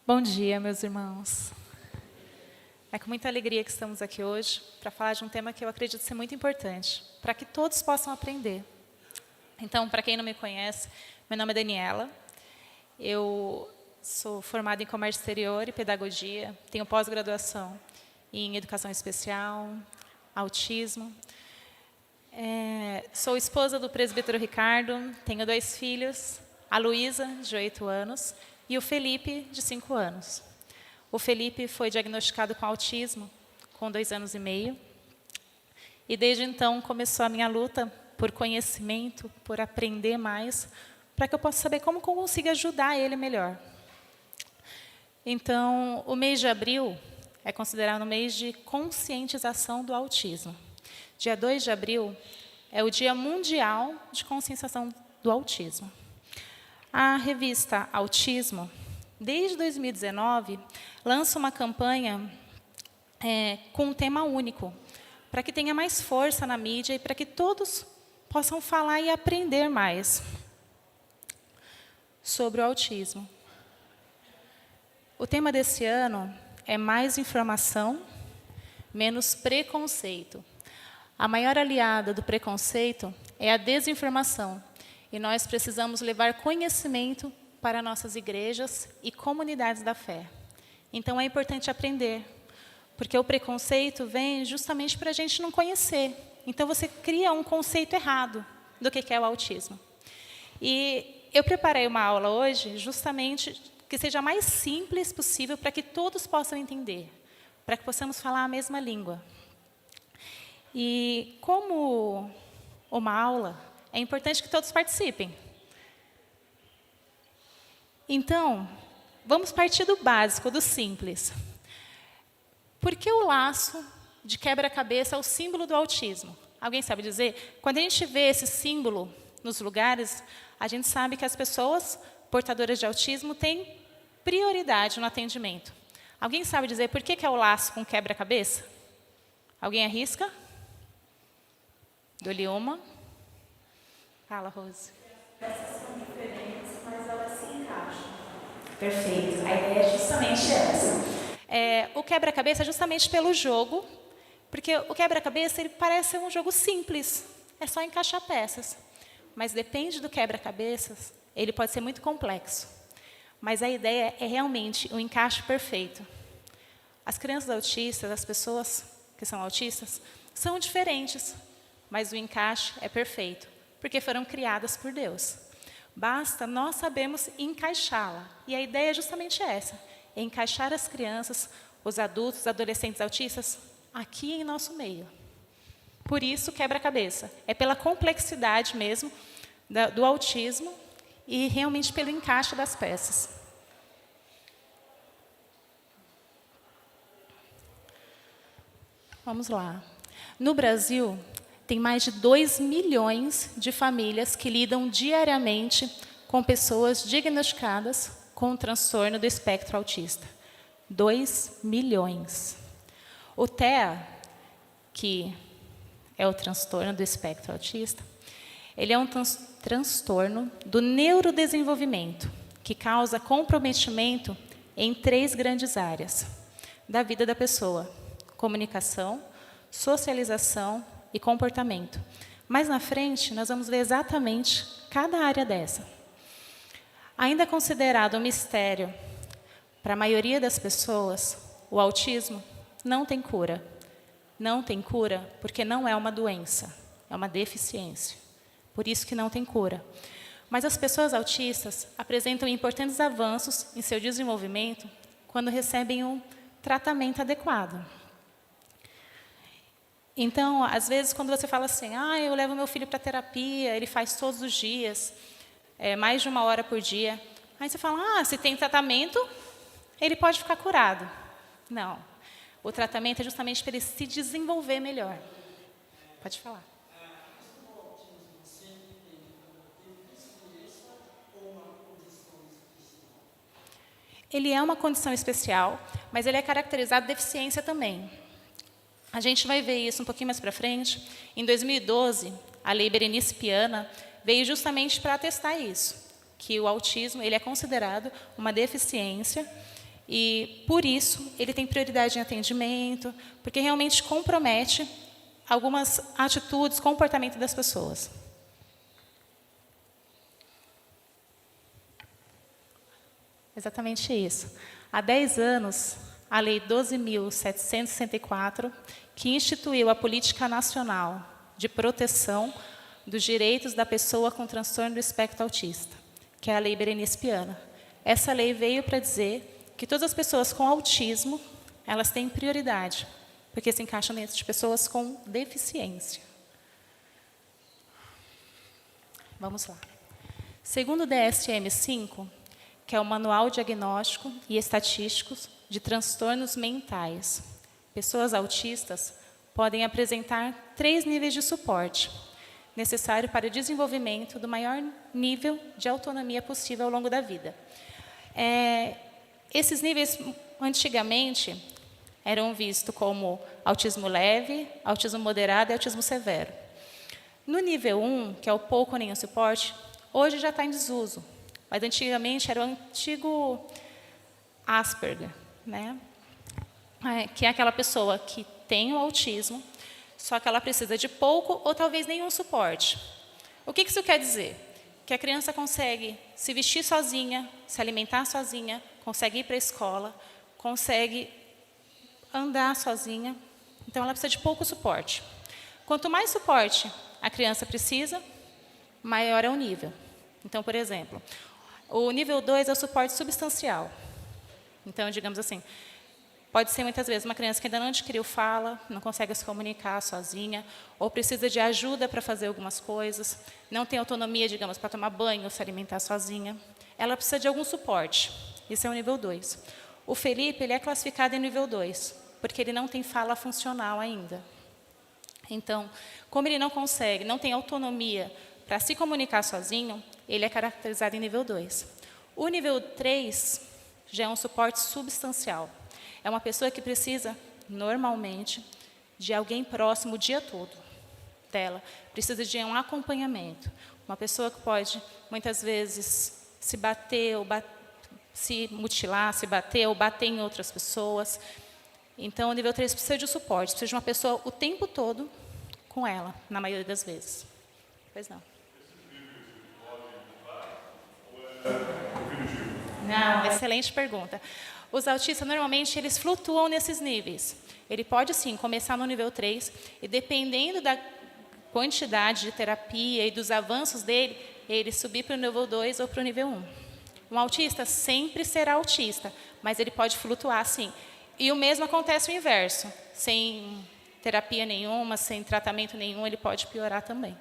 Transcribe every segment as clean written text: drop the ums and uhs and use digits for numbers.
Bom dia, meus irmãos. É com muita alegria que estamos aqui hoje para falar de um tema que eu acredito ser muito importante, para que todos possam aprender. Então, para quem não me conhece, meu nome é Daniela, eu sou formada em Comércio Exterior e Pedagogia, tenho pós-graduação em Educação Especial, Autismo. Sou esposa do presbítero Ricardo, tenho 2 filhos, a Luísa, de 8 anos, e o Felipe, de 5 anos. O Felipe foi diagnosticado com autismo com 2 anos e meio. E desde então começou a minha luta por conhecimento, por aprender mais, para que eu possa saber como consigo ajudar ele melhor. Então, o mês de abril é considerado um mês de conscientização do autismo. Dia 2 de abril é o Dia Mundial de Conscientização do Autismo. A revista Autismo, desde 2019, lança uma campanha com um tema único, para que tenha mais força na mídia e para que todos possam falar e aprender mais sobre o autismo. O tema desse ano é mais informação, menos preconceito. A maior aliada do preconceito é a desinformação, e nós precisamos levar conhecimento para nossas igrejas e comunidades da fé. Então, é importante aprender, porque o preconceito vem justamente para a gente não conhecer. Então, você cria um conceito errado do que é o autismo. E eu preparei uma aula hoje justamente que seja mais simples possível para que todos possam entender, para que possamos falar a mesma língua. E como uma aula, é importante que todos participem. Então, vamos partir do básico, do simples. Por que o laço de quebra-cabeça é o símbolo do autismo? Alguém sabe dizer? Quando a gente vê esse símbolo nos lugares, a gente sabe que as pessoas portadoras de autismo têm prioridade no atendimento. Alguém sabe dizer por que é o laço com quebra-cabeça? Alguém arrisca? Dou-lhe uma. Fala, Rose. Essas são diferentes, mas elas se encaixam. Perfeito. A ideia é justamente essa. O quebra-cabeça é justamente pelo jogo, porque o quebra-cabeça ele parece um jogo simples, é só encaixar peças. Mas depende do quebra-cabeças, ele pode ser muito complexo. Mas a ideia é realmente o encaixe perfeito. As crianças autistas, as pessoas que são autistas, são diferentes, mas o encaixe é perfeito, porque foram criadas por Deus. Basta nós sabermos encaixá-la. E a ideia é justamente essa, é encaixar as crianças, os adultos, os adolescentes autistas, aqui em nosso meio. Por isso, quebra-cabeça. É pela complexidade mesmo do autismo e realmente pelo encaixe das peças. Vamos lá. No Brasil, tem mais de 2 milhões de famílias que lidam diariamente com pessoas diagnosticadas com um transtorno do espectro autista. 2 milhões. O TEA, que é o transtorno do espectro autista, ele é um transtorno do neurodesenvolvimento, que causa comprometimento em 3 grandes áreas da vida da pessoa: comunicação, socialização e comportamento. Mais na frente, nós vamos ver exatamente cada área dessa. Ainda é considerado um mistério para a maioria das pessoas, o autismo não tem cura. Não tem cura porque não é uma doença, é uma deficiência. Por isso que não tem cura. Mas as pessoas autistas apresentam importantes avanços em seu desenvolvimento quando recebem um tratamento adequado. Então, às vezes, quando você fala assim, eu levo meu filho para terapia, ele faz todos os dias, mais de 1 hora por dia. Aí você fala, se tem tratamento, ele pode ficar curado. Não. O tratamento é justamente para ele se desenvolver melhor. Pode falar. Ele é uma condição especial, mas ele é caracterizado de deficiência também. A gente vai ver isso um pouquinho mais para frente. Em 2012, a Lei Berenice Piana veio justamente para atestar isso, que o autismo ele é considerado uma deficiência E, por isso, ele tem prioridade em atendimento, porque realmente compromete algumas atitudes, comportamento das pessoas. Exatamente isso. Há 10 anos, a Lei 12.764, que instituiu a Política Nacional de Proteção dos Direitos da Pessoa com Transtorno do Espectro Autista, que é a Lei Berenice Piana. Essa lei veio para dizer que todas as pessoas com autismo, elas têm prioridade, porque se encaixam dentro de pessoas com deficiência. Vamos lá. Segundo o DSM-5, que é o Manual Diagnóstico e Estatísticos de Transtornos Mentais, pessoas autistas podem apresentar 3 níveis de suporte, necessário para o desenvolvimento do maior nível de autonomia possível ao longo da vida. Esses níveis, antigamente, eram vistos como autismo leve, autismo moderado e autismo severo. No nível 1, que é o pouco ou nenhum suporte, hoje já está em desuso, mas antigamente era o antigo Asperger, né? Que é aquela pessoa que tem o autismo, só que ela precisa de pouco ou talvez nenhum suporte. O que isso quer dizer? Que a criança consegue se vestir sozinha, se alimentar sozinha, consegue ir para a escola, consegue andar sozinha. Então, ela precisa de pouco suporte. Quanto mais suporte a criança precisa, maior é o nível. Então, por exemplo, o nível 2 é o suporte substancial. Então, digamos assim, pode ser muitas vezes uma criança que ainda não adquiriu fala, não consegue se comunicar sozinha, ou precisa de ajuda para fazer algumas coisas, não tem autonomia, digamos, para tomar banho ou se alimentar sozinha. Ela precisa de algum suporte. Isso é o nível 2. O Felipe, ele é classificado em nível 2, porque ele não tem fala funcional ainda. Então, como ele não consegue, não tem autonomia para se comunicar sozinho, ele é caracterizado em nível 2. O nível 3 já é um suporte substancial. É uma pessoa que precisa, normalmente, de alguém próximo o dia todo dela. Precisa de um acompanhamento. Uma pessoa que pode, muitas vezes, se bater, ou se mutilar, se bater, ou bater em outras pessoas. Então, o nível 3 precisa de suporte. Precisa de uma pessoa o tempo todo com ela, na maioria das vezes. Pois não. Não, excelente pergunta. Os autistas, normalmente, eles flutuam nesses níveis. Ele pode, sim, começar no nível 3, e dependendo da quantidade de terapia e dos avanços dele, ele subir para o nível 2 ou para o nível 1. Um autista sempre será autista, mas ele pode flutuar, sim. E o mesmo acontece o inverso. Sem terapia nenhuma, sem tratamento nenhum, ele pode piorar também.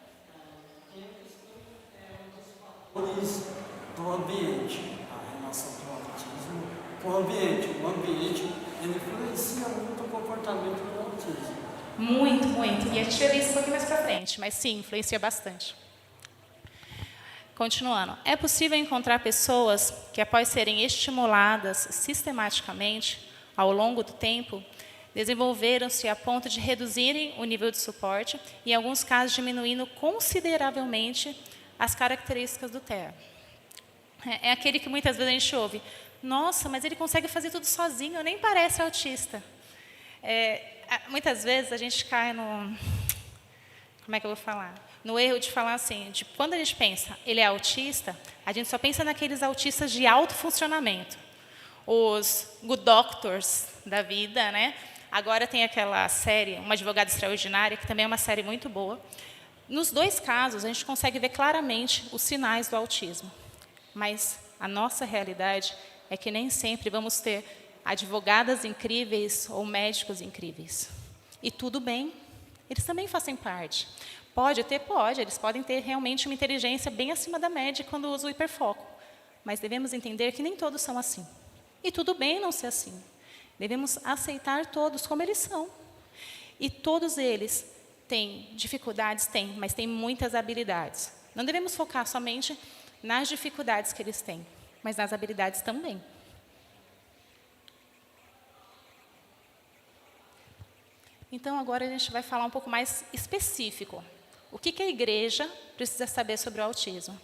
Do ambiente, a relação do autismo com o ambiente. O ambiente, ele influencia muito o comportamento do autismo. Muito, muito. E a gente vai ver isso um pouquinho mais para frente, mas sim, influencia bastante. Continuando. É possível encontrar pessoas que, após serem estimuladas sistematicamente ao longo do tempo, desenvolveram-se a ponto de reduzirem o nível de suporte e, em alguns casos, diminuindo consideravelmente as características do TEA. É aquele que muitas vezes a gente ouve, nossa, mas ele consegue fazer tudo sozinho, nem parece autista. Muitas vezes a gente cai no... Como é que eu vou falar? No erro de falar assim, de quando a gente pensa, ele é autista, a gente só pensa naqueles autistas de alto funcionamento. Os good doctors da vida, né? Agora tem aquela série, Uma Advogada Extraordinária, que também é uma série muito boa. Nos 2 casos, a gente consegue ver claramente os sinais do autismo. Mas a nossa realidade é que nem sempre vamos ter advogadas incríveis ou médicos incríveis. E tudo bem, eles também fazem parte. Pode, eles podem ter realmente uma inteligência bem acima da média quando usam o hiperfoco. Mas devemos entender que nem todos são assim. E tudo bem não ser assim. Devemos aceitar todos como eles são. E todos eles têm dificuldades, mas têm muitas habilidades. Não devemos focar somente nas dificuldades que eles têm, mas nas habilidades também. Então, agora a gente vai falar um pouco mais específico. O que a igreja precisa saber sobre o autismo?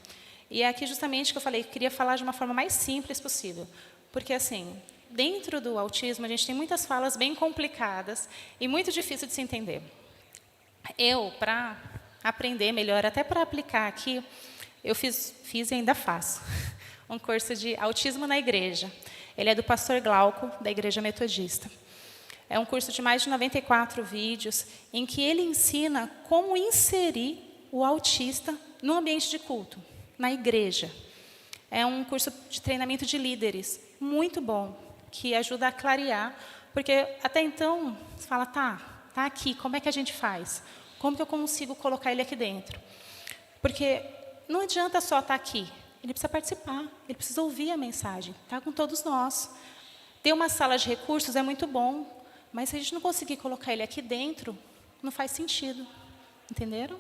E é aqui justamente que eu falei que queria falar de uma forma mais simples possível. Porque, assim, dentro do autismo, a gente tem muitas falas bem complicadas e muito difícil de se entender. Eu, para aprender melhor, até para aplicar aqui, eu fiz e ainda faço um curso de autismo na igreja. Ele é do pastor Glauco, da Igreja Metodista. É um curso de mais de 94 vídeos, em que ele ensina como inserir o autista no ambiente de culto, na igreja. É um curso de treinamento de líderes, muito bom, que ajuda a clarear, porque até então, você fala, tá aqui, como é que a gente faz? Como que eu consigo colocar ele aqui dentro? Porque não adianta só estar aqui, ele precisa participar, ele precisa ouvir a mensagem, está com todos nós. Ter uma sala de recursos é muito bom, mas se a gente não conseguir colocar ele aqui dentro, não faz sentido. Entenderam?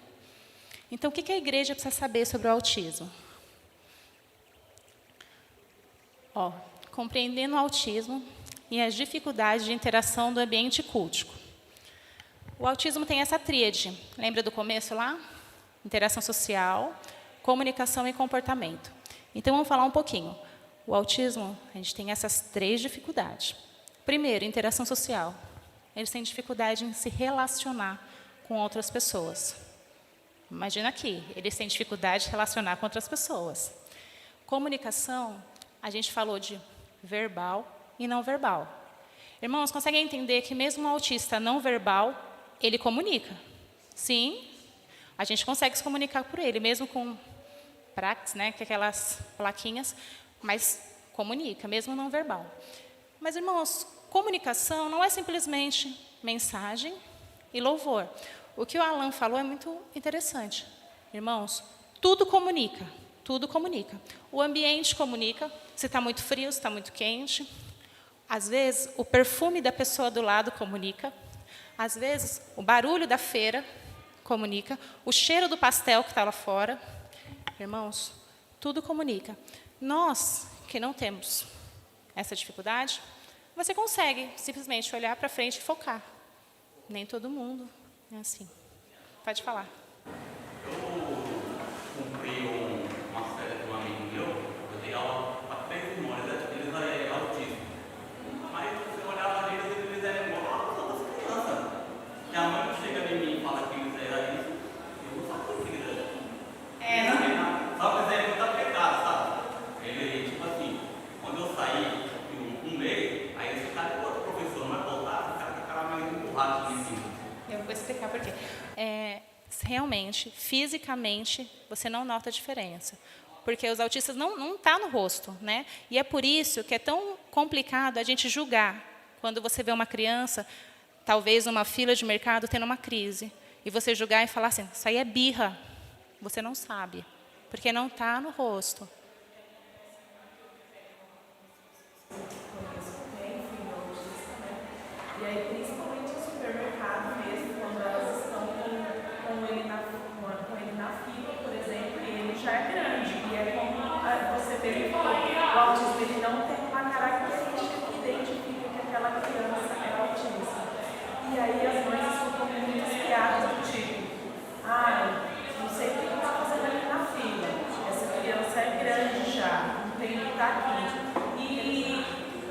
Então, o que a igreja precisa saber sobre o autismo? Compreendendo o autismo e as dificuldades de interação do ambiente cultico. O autismo tem essa tríade. Lembra do começo lá? Interação social, comunicação e comportamento. Então, vamos falar um pouquinho. O autismo, a gente tem essas 3 dificuldades. Primeiro, interação social. Eles têm dificuldade em se relacionar com outras pessoas. Imagina aqui, eles têm dificuldade de relacionar com outras pessoas. Comunicação, a gente falou de verbal e não verbal. Irmãos, conseguem entender que mesmo o autista não verbal, ele comunica? Sim, a gente consegue se comunicar por ele, mesmo com prax, né, que é aquelas plaquinhas, mas comunica, mesmo não verbal. Mas, irmãos, comunicação não é simplesmente mensagem e louvor. O que o Alan falou é muito interessante. Irmãos, tudo comunica, tudo comunica. O ambiente comunica, se está muito frio, se está muito quente. Às vezes, o perfume da pessoa do lado comunica. Às vezes, o barulho da feira comunica. O cheiro do pastel que está lá fora. Irmãos, tudo comunica. Nós, que não temos essa dificuldade, você consegue simplesmente olhar para frente e focar. Nem todo mundo é assim. Pode falar. Eu comprei uma série de um amigo meu, eu dei aula para 3 irmãos, eles eram autistas. Mas se você olhava neles, eles eram igual a todas as crianças. Minha mãe chega em mim e fala que eles eram isso, eu não sabia que eles eram. Só que eles eram muito apegados, sabe? Ele, tipo assim, quando eu saí, um mês, aí eles ficaram, o professor não vai voltar, ficaram mais empurrados em cima. Eu vou explicar por quê. Realmente, fisicamente, você não nota a diferença. Porque os autistas não tá no rosto, né? E é por isso que é tão complicado a gente julgar. Quando você vê uma criança, talvez numa fila de mercado, tendo uma crise, e você julgar e falar assim, isso aí é birra. Você não sabe, porque não está no rosto. E aí, principalmente no supermercado mesmo, quando elas estão com ele na fila, por exemplo, e ele já é grande. E é como você verificou, o autismo ele não tem uma característica que identifica que aquela criança é autista. E aí as mães ficam muito piadas do tipo, não sei o que ele está fazendo ali na fila. Essa criança é grande já, não tem que estar aqui. E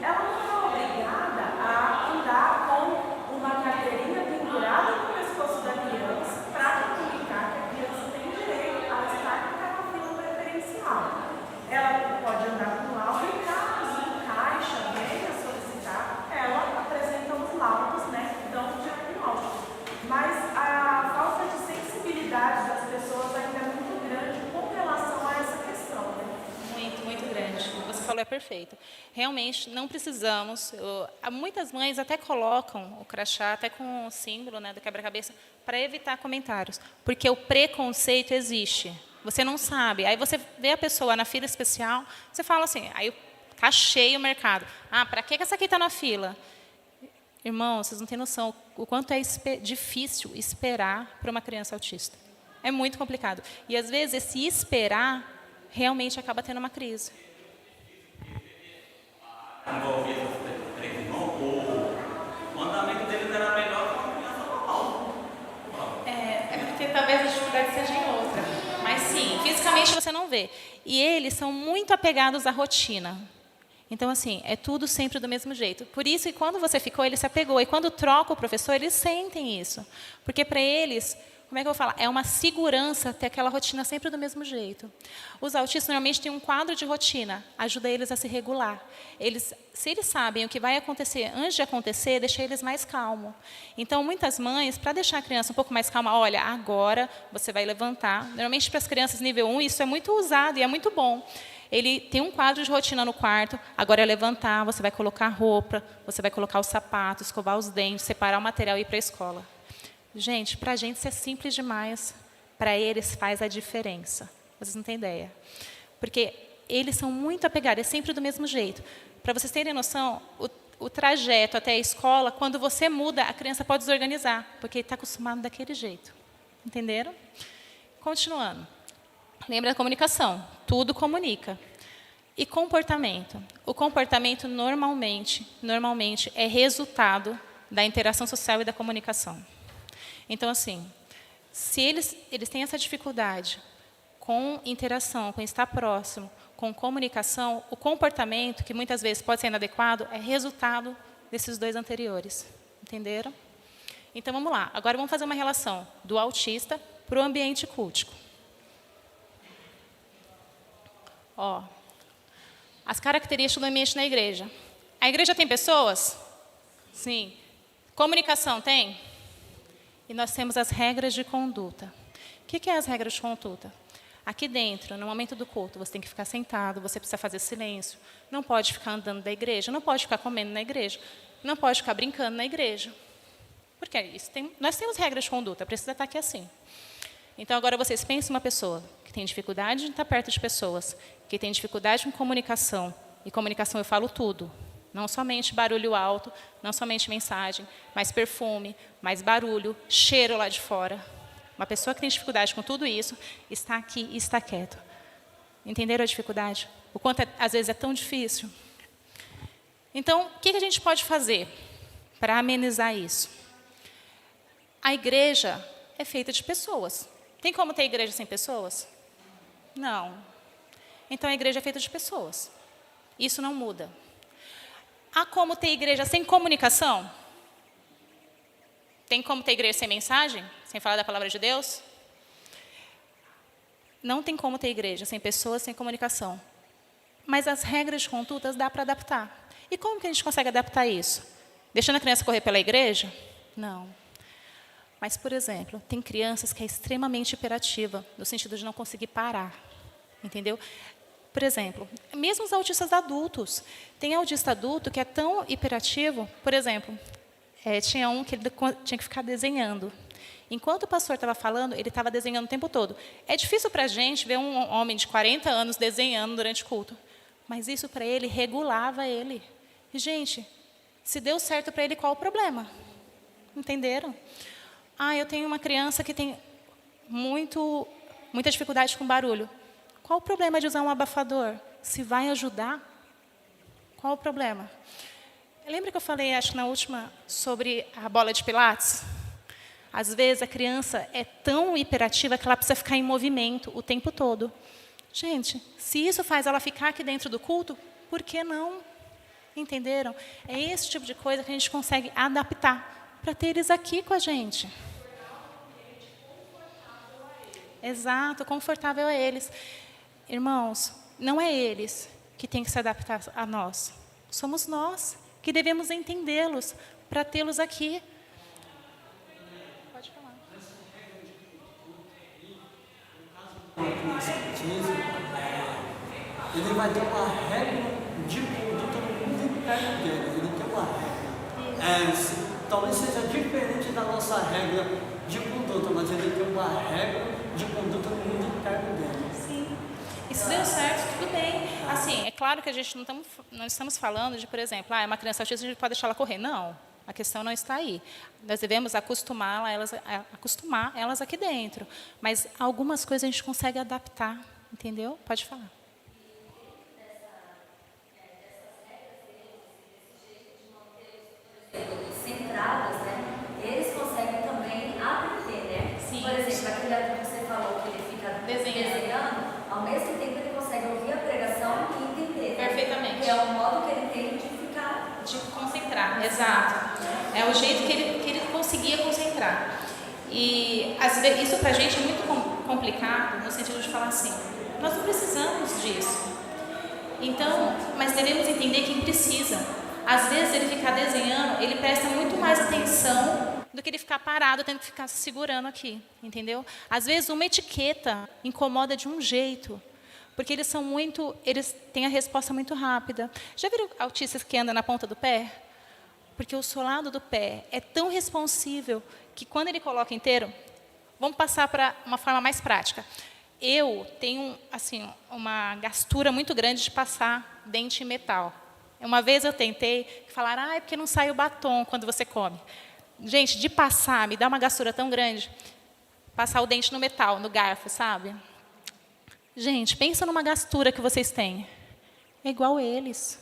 ela não é obrigada a andar com uma carteirinha pendurada no pescoço da criança para comunicar que a criança tem direito a estar naquela fila preferencial. Ela pode andar com laudo e caso o caixa venha solicitar, ela apresenta os laudos, né, dão o diagnóstico. Mas a falta de sensibilidade das pessoas ainda é muito grande com relação a essa questão, né? Muito, muito grande. O que você falou é perfeito. Realmente, não precisamos. Muitas mães até colocam o crachá, até com o símbolo, né, do quebra-cabeça, para evitar comentários. Porque o preconceito existe. Você não sabe. Aí você vê a pessoa na fila especial, você fala assim, aí está cheio o mercado. Para que essa aqui está na fila? Irmão, vocês não têm noção o quanto é difícil esperar para uma criança autista. É muito complicado. E, às vezes, esse esperar realmente acaba tendo uma crise. Envolvia esses 3 irmãos, o andamento deles era melhor que uma criança normal. É porque talvez a dificuldade seja em outra. Mas, sim, fisicamente você não vê. E eles são muito apegados à rotina. Então, assim, é tudo sempre do mesmo jeito. Por isso que quando você ficou, ele se apegou. E quando troca o professor, eles sentem isso. Porque para eles, como é que eu vou falar? É uma segurança ter aquela rotina sempre do mesmo jeito. Os autistas normalmente têm um quadro de rotina, ajuda eles a se regular. Se eles sabem o que vai acontecer antes de acontecer, deixa eles mais calmos. Então, muitas mães, para deixar a criança um pouco mais calma, olha, agora você vai levantar. Normalmente, para as crianças nível 1, isso é muito usado e é muito bom. Ele tem um quadro de rotina no quarto, agora é levantar, você vai colocar roupa, você vai colocar os sapatos, escovar os dentes, separar o material e ir para a escola. Gente, para a gente isso é simples demais, para eles faz a diferença. Vocês não têm ideia. Porque eles são muito apegados, é sempre do mesmo jeito. Para vocês terem noção, o trajeto até a escola, quando você muda, a criança pode desorganizar, porque ele está acostumado daquele jeito. Entenderam? Continuando. Lembra da comunicação, tudo comunica. E comportamento. O comportamento normalmente é resultado da interação social e da comunicação. Então, assim, se eles têm essa dificuldade com interação, com estar próximo, com comunicação, o comportamento, que muitas vezes pode ser inadequado, é resultado desses dois anteriores. Entenderam? Então, vamos lá. Agora, vamos fazer uma relação do autista para o ambiente cultico. Ó, as características do ambiente na igreja. A igreja tem pessoas? Sim. Comunicação tem? E nós temos as regras de conduta. O que é as regras de conduta? Aqui dentro, no momento do culto, você tem que ficar sentado, você precisa fazer silêncio, não pode ficar andando da igreja, não pode ficar comendo na igreja, não pode ficar brincando na igreja. Porque nós temos regras de conduta, precisa estar aqui assim. Então, agora vocês pensem uma pessoa que tem dificuldade de estar perto de pessoas, que tem dificuldade com comunicação, e comunicação eu falo tudo, não somente barulho alto, não somente mensagem, mas perfume, mais barulho, cheiro lá de fora. Uma pessoa que tem dificuldade com tudo isso, está aqui e está quieto. Entenderam a dificuldade? O quanto, às vezes, é tão difícil? Então, o que a gente pode fazer para amenizar isso? A igreja é feita de pessoas. Tem como ter igreja sem pessoas? Não. Então, a igreja é feita de pessoas. Isso não muda. Há como ter igreja sem comunicação? Tem como ter igreja sem mensagem? Sem falar da palavra de Deus? Não tem como ter igreja sem pessoas, sem comunicação. Mas as regras de condutas dá para adaptar. E como que a gente consegue adaptar isso? Deixando a criança correr pela igreja? Não. Mas, por exemplo, tem crianças que é extremamente hiperativa, no sentido de não conseguir parar. Entendeu? Por exemplo, mesmo os autistas adultos. Tem autista adulto que é tão hiperativo, por exemplo, tinha um que ele tinha que ficar desenhando. Enquanto o pastor estava falando, ele estava desenhando o tempo todo. É difícil para a gente ver um homem de 40 anos desenhando durante o culto. Mas isso para ele regulava ele. E, gente, se deu certo para ele, qual o problema? Entenderam? Eu tenho uma criança que tem muita dificuldade com barulho. Qual o problema de usar um abafador? Se vai ajudar, qual o problema? Lembra que eu falei, acho que na última, sobre a bola de pilates? Às vezes a criança é tão hiperativa que ela precisa ficar em movimento o tempo todo. Gente, se isso faz ela ficar aqui dentro do culto, por que não? Entenderam? É esse tipo de coisa que a gente consegue adaptar para ter eles aqui com a gente. Exato, confortável a eles. Irmãos, não é eles que têm que se adaptar a nós. Somos nós que devemos entendê-los para tê-los aqui. Pode falar. Ele vai ter uma regra de conduta no mundo interno dele. Ele tem uma regra. Talvez seja diferente da nossa regra de conduta, mas ele tem uma regra de conduta no mundo interno dele. Sim. E se deu certo, tudo bem. Assim, é claro que a gente não estamos falando de, por exemplo, é uma criança autista, a gente pode deixar ela correr. Não, a questão não está aí. Nós devemos acostumar elas aqui dentro. Mas algumas coisas a gente consegue adaptar, entendeu? Pode falar. Centrados, né? Eles conseguem também aprender, né? Sim. Por exemplo, aquele que você falou que ele fica desenhando, ao mesmo tempo ele consegue ouvir a pregação e entender. Perfeitamente. Que é um modo que concentrar, exato. É o jeito que ele conseguia concentrar. E às vezes, isso para a gente é muito complicado, no sentido de falar assim, nós não precisamos disso. Então, mas devemos entender quem precisa. Às vezes ele ficar desenhando, ele presta muito mais atenção do que ele ficar parado, tendo que ficar se segurando aqui, entendeu? Às vezes uma etiqueta incomoda de um jeito, porque eles têm a resposta muito rápida. Já viram autistas que andam na ponta do pé? Porque o solado do pé é tão responsível que quando ele coloca inteiro, vamos passar para uma forma mais prática. Eu tenho assim uma gastura muito grande de passar dente em metal. Uma vez eu tentei falar, é porque não sai o batom quando você come. Gente, de passar, me dá uma gastura tão grande, passar o dente no metal, no garfo, sabe? Gente, pensa numa gastura que vocês têm. É igual a eles.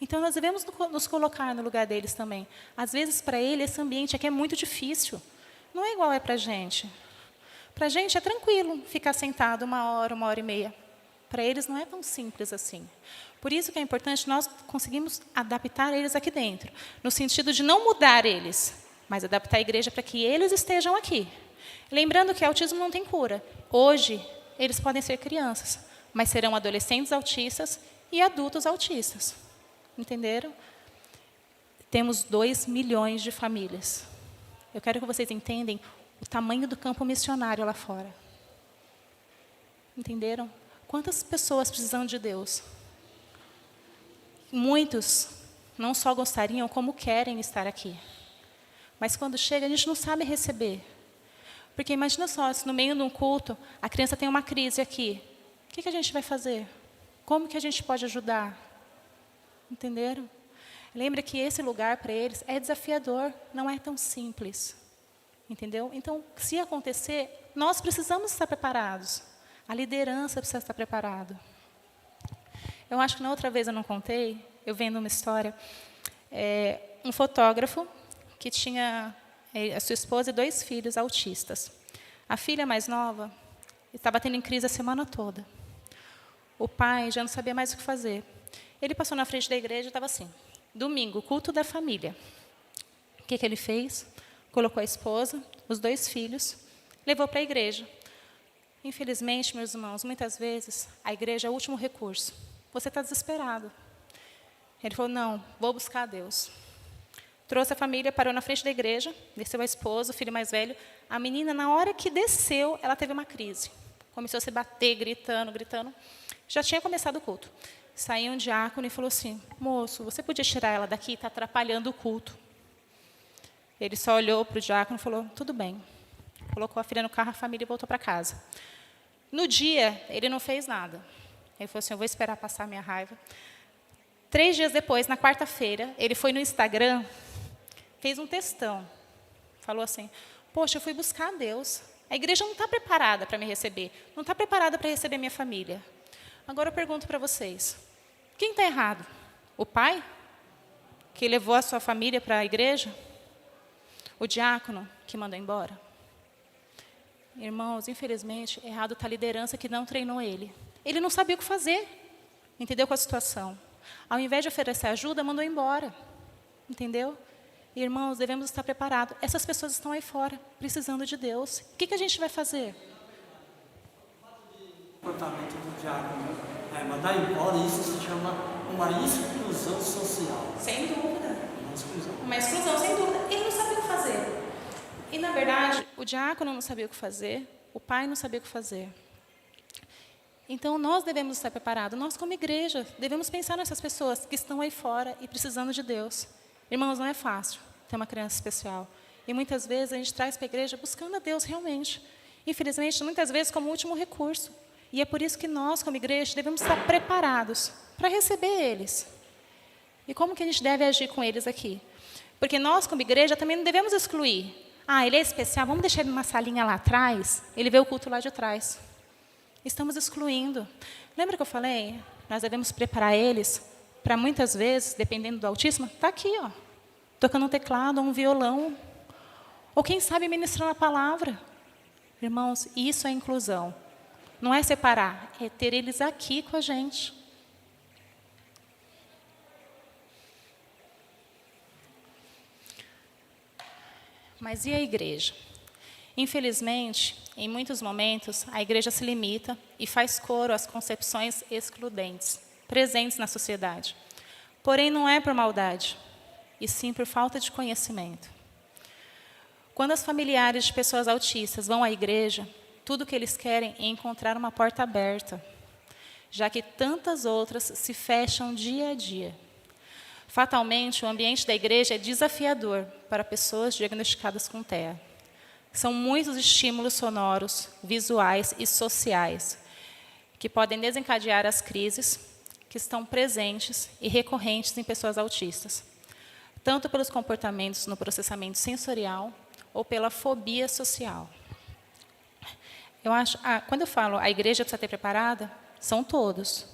Então, nós devemos nos colocar no lugar deles também. Às vezes, para ele, esse ambiente aqui é muito difícil. Não é igual para a gente. Para a gente é tranquilo ficar sentado 1 hora e meia. Para eles não é tão simples assim. Por isso que é importante nós conseguirmos adaptar eles aqui dentro, no sentido de não mudar eles, mas adaptar a igreja para que eles estejam aqui. Lembrando que autismo não tem cura. Hoje, eles podem ser crianças, mas serão adolescentes autistas e adultos autistas. Entenderam? Temos 2 milhões de famílias. Eu quero que vocês entendam o tamanho do campo missionário lá fora. Entenderam? Quantas pessoas precisam de Deus? Muitos não só gostariam, como querem estar aqui. Mas quando chega, a gente não sabe receber. Porque imagina só, se no meio de um culto, a criança tem uma crise aqui. O que a gente vai fazer? Como que a gente pode ajudar? Entenderam? Lembra que esse lugar para eles é desafiador, não é tão simples. Entendeu? Então, se acontecer, nós precisamos estar preparados. A liderança precisa estar preparada. Eu acho que na outra vez eu não contei, eu vendo uma história, um fotógrafo que tinha a sua esposa e 2 filhos autistas. A filha mais nova estava tendo crise a semana toda. O pai já não sabia mais o que fazer. Ele passou na frente da igreja e estava assim, domingo, culto da família. O que ele fez? Colocou a esposa, os 2 filhos, levou para a igreja. Infelizmente, meus irmãos, muitas vezes a igreja é o último recurso. Você está desesperado. Ele falou, não, vou buscar a Deus. Trouxe a família, parou na frente da igreja, desceu a esposa, o filho mais velho. A menina, na hora que desceu, ela teve uma crise. Começou a se bater, gritando. Já tinha começado o culto. Saiu um diácono e falou assim, moço, você podia tirar ela daqui? Está atrapalhando o culto. Ele só olhou para o diácono e falou, tudo bem. Colocou a filha no carro, a família voltou para casa. No dia, ele não fez nada. Ele falou assim, eu vou esperar passar a minha raiva. 3 dias depois, na quarta-feira, ele foi no Instagram, fez um textão. Falou assim, poxa, eu fui buscar a Deus. A igreja não está preparada para me receber. Não está preparada para receber minha família. Agora eu pergunto para vocês, quem está errado? O pai, que levou a sua família para a igreja? O diácono, que mandou embora? Irmãos, infelizmente, errado está a liderança que não treinou ele. Ele não sabia o que fazer, entendeu, com a situação. Ao invés de oferecer ajuda, mandou embora, entendeu? Irmãos, devemos estar preparados. Essas pessoas estão aí fora, precisando de Deus. O que a gente vai fazer? O comportamento do diácono mandar embora, isso se chama uma exclusão social. Sem dúvida. Uma exclusão. Uma exclusão, sem dúvida. Ele não sabia o que fazer. E, na verdade, o diácono não sabia o que fazer, o pai não sabia o que fazer. Então, nós devemos estar preparados. Nós, como igreja, devemos pensar nessas pessoas que estão aí fora e precisando de Deus. Irmãos, não é fácil ter uma criança especial. E, muitas vezes, a gente traz para a igreja buscando a Deus realmente. Infelizmente, muitas vezes, como último recurso. E é por isso que nós, como igreja, devemos estar preparados para receber eles. E como que a gente deve agir com eles aqui? Porque nós, como igreja, também não devemos excluir. Ele é especial, vamos deixar ele numa salinha lá atrás, ele vê o culto lá de trás. Estamos excluindo. Lembra que eu falei? Nós devemos preparar eles para, muitas vezes, dependendo do autismo, está aqui, tocando um teclado, um violão. Ou, quem sabe, ministrando a palavra. Irmãos, isso é inclusão. Não é separar, é ter eles aqui com a gente. Mas e a igreja? Infelizmente, em muitos momentos, a igreja se limita e faz coro às concepções excludentes, presentes na sociedade. Porém, não é por maldade, e sim por falta de conhecimento. Quando os familiares de pessoas autistas vão à igreja, tudo o que eles querem é encontrar uma porta aberta, já que tantas outras se fecham dia a dia. Fatalmente, o ambiente da igreja é desafiador para pessoas diagnosticadas com TEA. São muitos estímulos sonoros, visuais e sociais que podem desencadear as crises que estão presentes e recorrentes em pessoas autistas, tanto pelos comportamentos no processamento sensorial ou pela fobia social. Quando eu falo a igreja precisa ter preparada, são todos.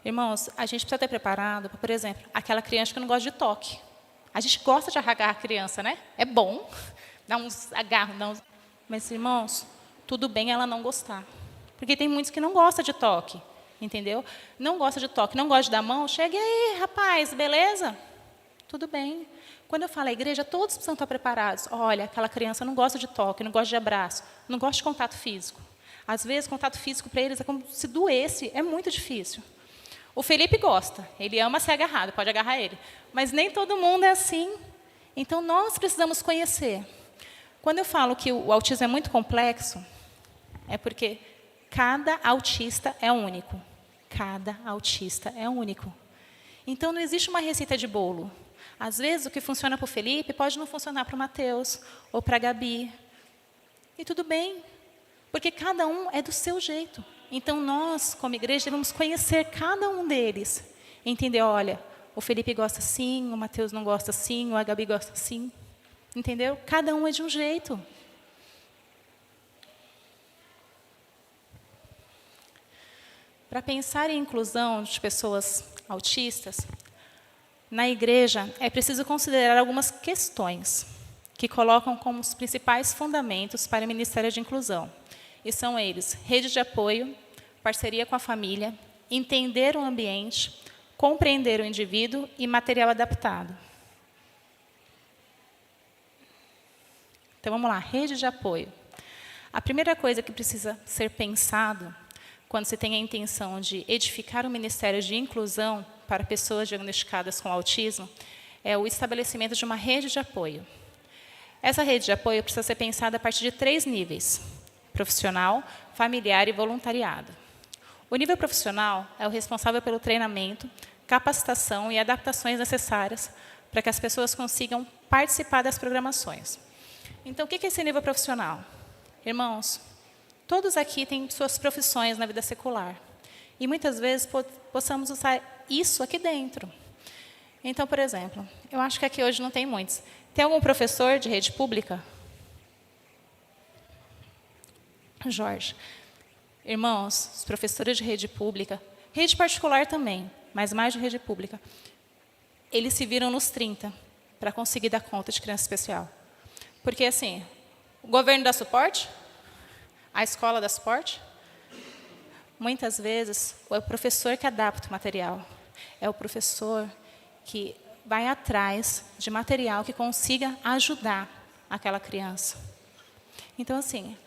Irmãos, a gente precisa ter preparado, por exemplo, aquela criança que não gosta de toque. A gente gosta de agarrar a criança, né? É bom, dá uns agarros, mas, irmãos, tudo bem ela não gostar. Porque tem muitos que não gostam de toque, entendeu? Não gosta de toque, não gosta de dar mão, chega aí, rapaz, beleza? Tudo bem. Quando eu falo a igreja, todos precisam estar preparados. Olha, aquela criança não gosta de toque, não gosta de abraço, não gosta de contato físico. Às vezes, contato físico para eles é como se doesse, é muito difícil. O Felipe gosta, ele ama ser agarrado, pode agarrar ele. Mas nem todo mundo é assim. Então, nós precisamos conhecer. Quando eu falo que o autismo é muito complexo, é porque cada autista é único. Cada autista é único. Então, não existe uma receita de bolo. Às vezes, o que funciona para o Felipe pode não funcionar para o Mateus ou para a Gabi. E tudo bem, porque cada um é do seu jeito. Então, nós, como igreja, devemos conhecer cada um deles. Entender, olha, o Felipe gosta assim, o Mateus não gosta assim, a Gabi gosta assim. Entendeu? Cada um é de um jeito. Para pensar em inclusão de pessoas autistas, na igreja é preciso considerar algumas questões que colocam como os principais fundamentos para o Ministério de Inclusão. E são eles: rede de apoio, parceria com a família, entender o ambiente, compreender o indivíduo e material adaptado. Então, vamos lá, rede de apoio. A primeira coisa que precisa ser pensado quando se tem a intenção de edificar um Ministério de Inclusão para pessoas diagnosticadas com autismo é o estabelecimento de uma rede de apoio. Essa rede de apoio precisa ser pensada a partir de 3 níveis: profissional, familiar e voluntariado. O nível profissional é o responsável pelo treinamento, capacitação e adaptações necessárias para que as pessoas consigam participar das programações. Então, o que é esse nível profissional? Irmãos, todos aqui têm suas profissões na vida secular. E muitas vezes possamos usar isso aqui dentro. Então, por exemplo, eu acho que aqui hoje não tem muitos. Tem algum professor de rede pública? Jorge. Irmãos, os professores de rede pública, rede particular também, mas mais de rede pública, eles se viram nos 30 para conseguir dar conta de criança especial. Porque, assim, o governo dá suporte, a escola dá suporte. Muitas vezes, é o professor que adapta o material. É o professor que vai atrás de material que consiga ajudar aquela criança. Então, assim,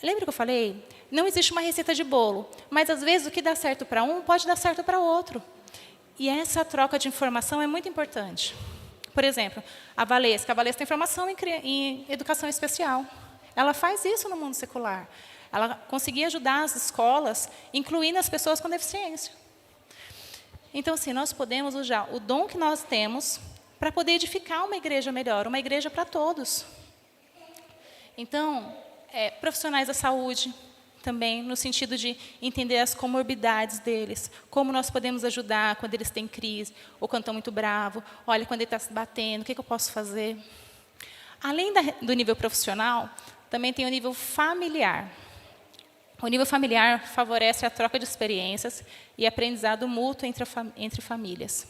lembra que eu falei? Não existe uma receita de bolo, mas, às vezes, o que dá certo para um pode dar certo para o outro. E essa troca de informação é muito importante. Por exemplo, a Valesca tem formação em educação especial. Ela faz isso no mundo secular. Ela conseguia ajudar as escolas, incluindo as pessoas com deficiência. Então, assim, nós podemos usar o dom que nós temos para poder edificar uma igreja melhor, uma igreja para todos. Então, profissionais da saúde, também no sentido de entender as comorbidades deles, como nós podemos ajudar quando eles têm crise, ou quando estão muito bravos, olha, quando ele está se batendo, o que eu posso fazer? Além do nível profissional, também tem o nível familiar. O nível familiar favorece a troca de experiências e aprendizado mútuo entre famílias.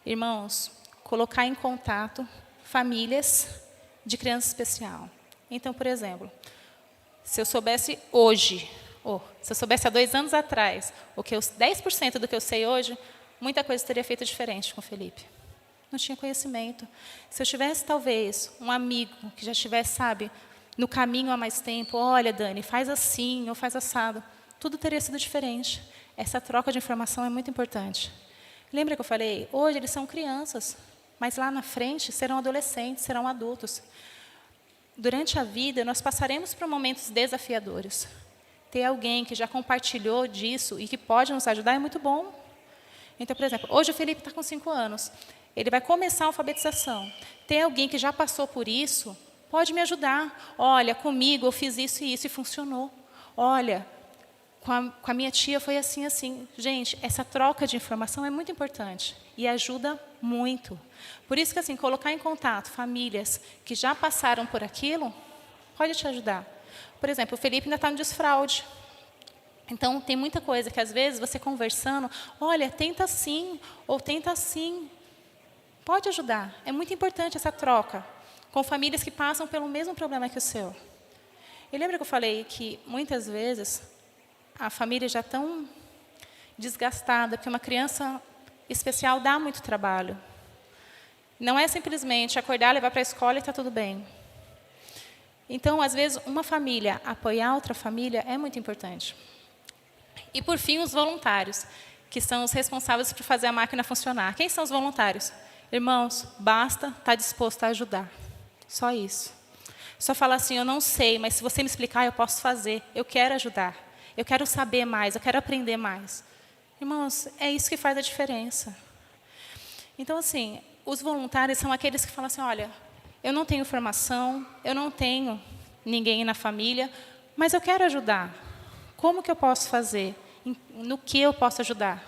Irmãos, colocar em contato famílias de criança especial. Então, por exemplo, se eu soubesse hoje, ou se eu soubesse há 2 anos atrás, 10% do que eu sei hoje, muita coisa teria feito diferente com o Felipe. Não tinha conhecimento. Se eu tivesse, talvez, um amigo que já estivesse, sabe, no caminho há mais tempo, olha, Dani, faz assim ou faz assado, tudo teria sido diferente. Essa troca de informação é muito importante. Lembra que eu falei? Hoje eles são crianças, mas lá na frente serão adolescentes, serão adultos. Durante a vida, nós passaremos por momentos desafiadores. Ter alguém que já compartilhou disso e que pode nos ajudar é muito bom. Então, por exemplo, hoje o Felipe está com 5 anos. Ele vai começar a alfabetização. Ter alguém que já passou por isso pode me ajudar. Olha, comigo eu fiz isso e isso e funcionou. Olha, com a minha tia foi assim, assim. Gente, essa troca de informação é muito importante e ajuda muito. Por isso que, assim, colocar em contato famílias que já passaram por aquilo pode te ajudar. Por exemplo, o Felipe ainda está no desfraude. Então, tem muita coisa que, às vezes, você conversando, olha, tenta assim, ou tenta assim. Pode ajudar. É muito importante essa troca com famílias que passam pelo mesmo problema que o seu. E lembra que eu falei que, muitas vezes, a família já tão desgastada, porque uma criança especial dá muito trabalho. Não é simplesmente acordar, levar para a escola e está tudo bem. Então, às vezes, uma família apoiar outra família é muito importante. E, por fim, os voluntários, que são os responsáveis por fazer a máquina funcionar. Quem são os voluntários? Irmãos, basta estar disposto a ajudar. Só isso. Só falar assim, eu não sei, mas se você me explicar, eu posso fazer. Eu quero ajudar. Eu quero saber mais, eu quero aprender mais. Irmãos, é isso que faz a diferença. Então, assim, os voluntários são aqueles que falam assim, olha, eu não tenho formação, eu não tenho ninguém na família, mas eu quero ajudar. Como que eu posso fazer? No que eu posso ajudar?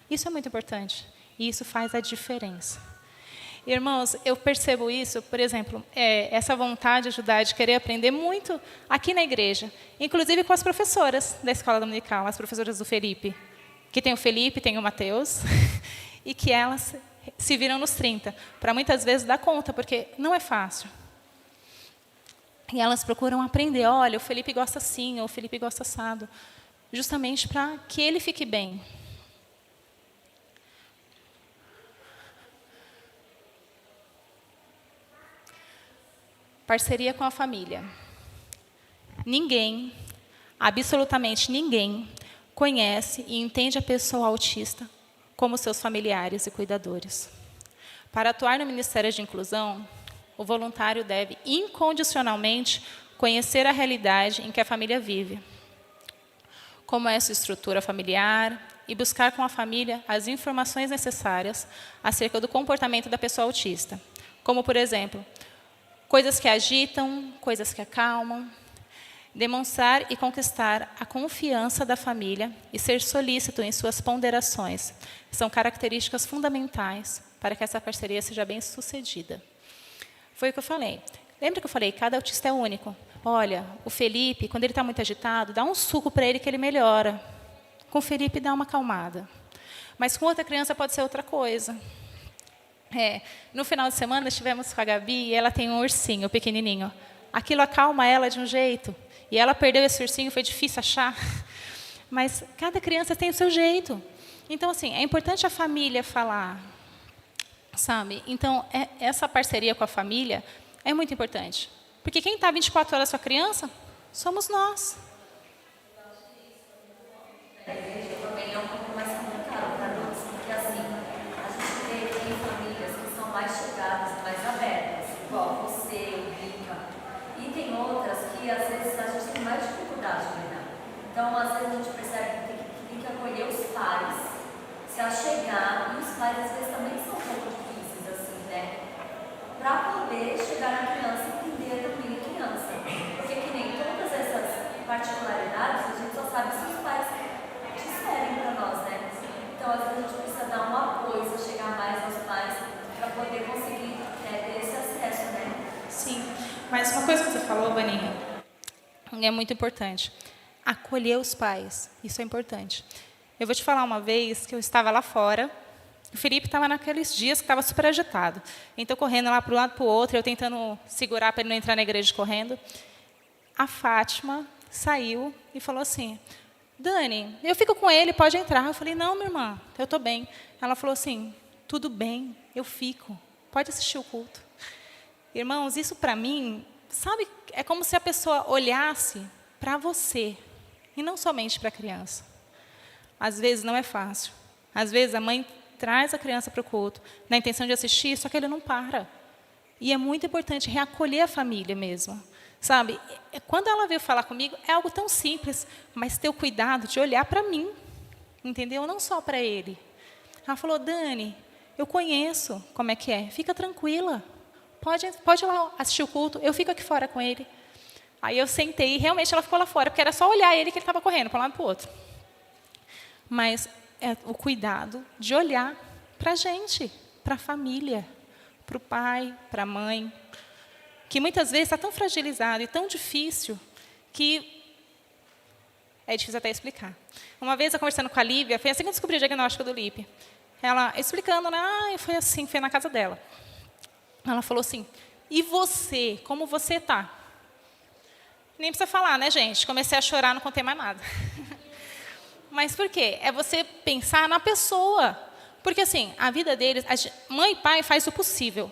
Isso é muito importante. E isso faz a diferença. Irmãos, eu percebo isso, por exemplo, essa vontade de ajudar, de querer aprender muito aqui na igreja. Inclusive com as professoras da escola dominical, as professoras do Felipe. Que tem o Felipe, tem o Mateus, e que elas se viram nos 30, para muitas vezes dar conta, porque não é fácil. E elas procuram aprender, olha, o Felipe gosta assim, ou o Felipe gosta assado, justamente para que ele fique bem. Parceria com a família. Ninguém, absolutamente ninguém, conhece e entende a pessoa autista como seus familiares e cuidadores. Para atuar no Ministério de Inclusão, o voluntário deve incondicionalmente conhecer a realidade em que a família vive, como é a sua estrutura familiar, e buscar com a família as informações necessárias acerca do comportamento da pessoa autista, como, por exemplo, coisas que agitam, coisas que acalmam, demonstrar e conquistar a confiança da família e ser solícito em suas ponderações. São características fundamentais para que essa parceria seja bem sucedida. Foi o que eu falei. Lembra que eu falei, cada autista é único. Olha, o Felipe, quando ele está muito agitado, dá um suco para ele que ele melhora. Com o Felipe, dá uma acalmada. Mas com outra criança pode ser outra coisa. No final de semana, estivemos com a Gabi e ela tem um ursinho pequenininho. Aquilo acalma ela de um jeito. E ela perdeu esse ursinho, foi difícil achar. Mas cada criança tem o seu jeito. Então, assim, é importante a família falar, sabe? Então, essa parceria com a família é muito importante. Porque quem está 24 horas com a criança, somos nós. A igreja também é um pouco mais complicado para nós, porque assim, a gente tem famílias que são mais chegadas, mais abertas, igual você, o Rica, e tem outras que às vezes a gente tem mais dificuldade de lidar. Então, às vezes a gente percebe que tem que acolher os pais, se achegar, e os pais às vezes também são um pouco difíceis, assim, né? Para poder chegar na criança e entender também a criança. Porque que nem todas essas particularidades, a gente só sabe se os pais disserem para nós, né? Então, às vezes a gente precisa dar um apoio, se chegar mais aos pais, para poder conseguir ter esse acesso, né? Sim, mas uma coisa que você falou, Vaninha, é muito importante. Acolher os pais, isso é importante. Eu vou te falar uma vez que eu estava lá fora, o Felipe estava naqueles dias que estava super agitado. Então, correndo lá para um lado para o outro, eu tentando segurar para ele não entrar na igreja correndo. A Fátima saiu e falou assim, Dani, eu fico com ele, pode entrar. Eu falei, não, minha irmã, eu estou bem. Ela falou assim, tudo bem, eu fico. pode assistir o culto. Irmãos, isso para mim, sabe, é como se a pessoa olhasse para você, e não somente para a criança. Às vezes não é fácil. Às vezes a mãe traz a criança para o culto, na intenção de assistir, só que ele não para. E é muito importante reacolher a família mesmo. Sabe, quando ela veio falar comigo, é algo tão simples, mas ter o cuidado de olhar para mim, entendeu? Não só para ele. Ela falou, Dani, eu conheço como é que é, fica tranquila. Pode ir lá assistir o culto, eu fico aqui fora com ele. Aí eu sentei e realmente ela ficou lá fora, porque era só olhar ele que ele estava correndo para um lado e para o outro. Mas é o cuidado de olhar para a gente, para a família, para o pai, para a mãe, que muitas vezes está tão fragilizado e tão difícil que é difícil até explicar. Uma vez eu conversando com a Lívia, foi assim que eu descobri o diagnóstico do Lipe. Ela explicando, né, foi assim, foi na casa dela. Ela falou assim, e você, como você está? Nem precisa falar, né, gente? Comecei a chorar, não contei mais nada. Mas por quê? É você pensar na pessoa. Porque, assim, a vida deles, mãe e pai faz o possível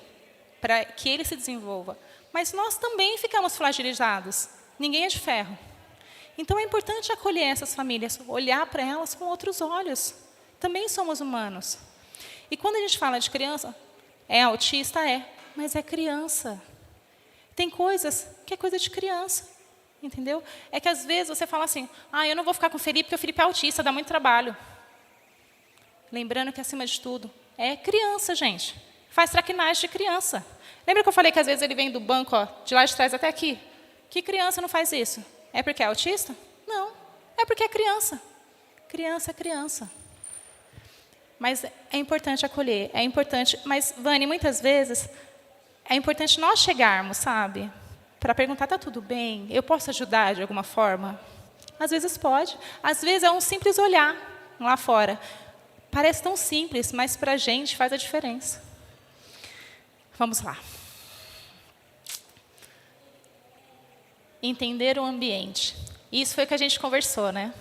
para que ele se desenvolva. Mas nós também ficamos fragilizados. Ninguém é de ferro. Então, é importante acolher essas famílias, olhar para elas com outros olhos. Também somos humanos. E quando a gente fala de criança, é autista? É, mas é criança. Tem coisas que é coisa de criança, entendeu? É que, às vezes, você fala assim, eu não vou ficar com o Felipe, porque o Felipe é autista, dá muito trabalho. Lembrando que, acima de tudo, é criança, gente. Faz traquinagem de criança. Lembra que eu falei que, às vezes, ele vem do banco, de lá de trás até aqui? Que criança não faz isso? É porque é autista? Não. É porque é criança. Criança é criança. Mas é importante acolher, é importante. Mas, Vani, muitas vezes, é importante nós chegarmos, sabe? Para perguntar, está tudo bem? Eu posso ajudar de alguma forma? Às vezes pode. Às vezes é um simples olhar lá fora. Parece tão simples, mas para a gente faz a diferença. Vamos lá. Entender o ambiente. Isso foi o que a gente conversou, né?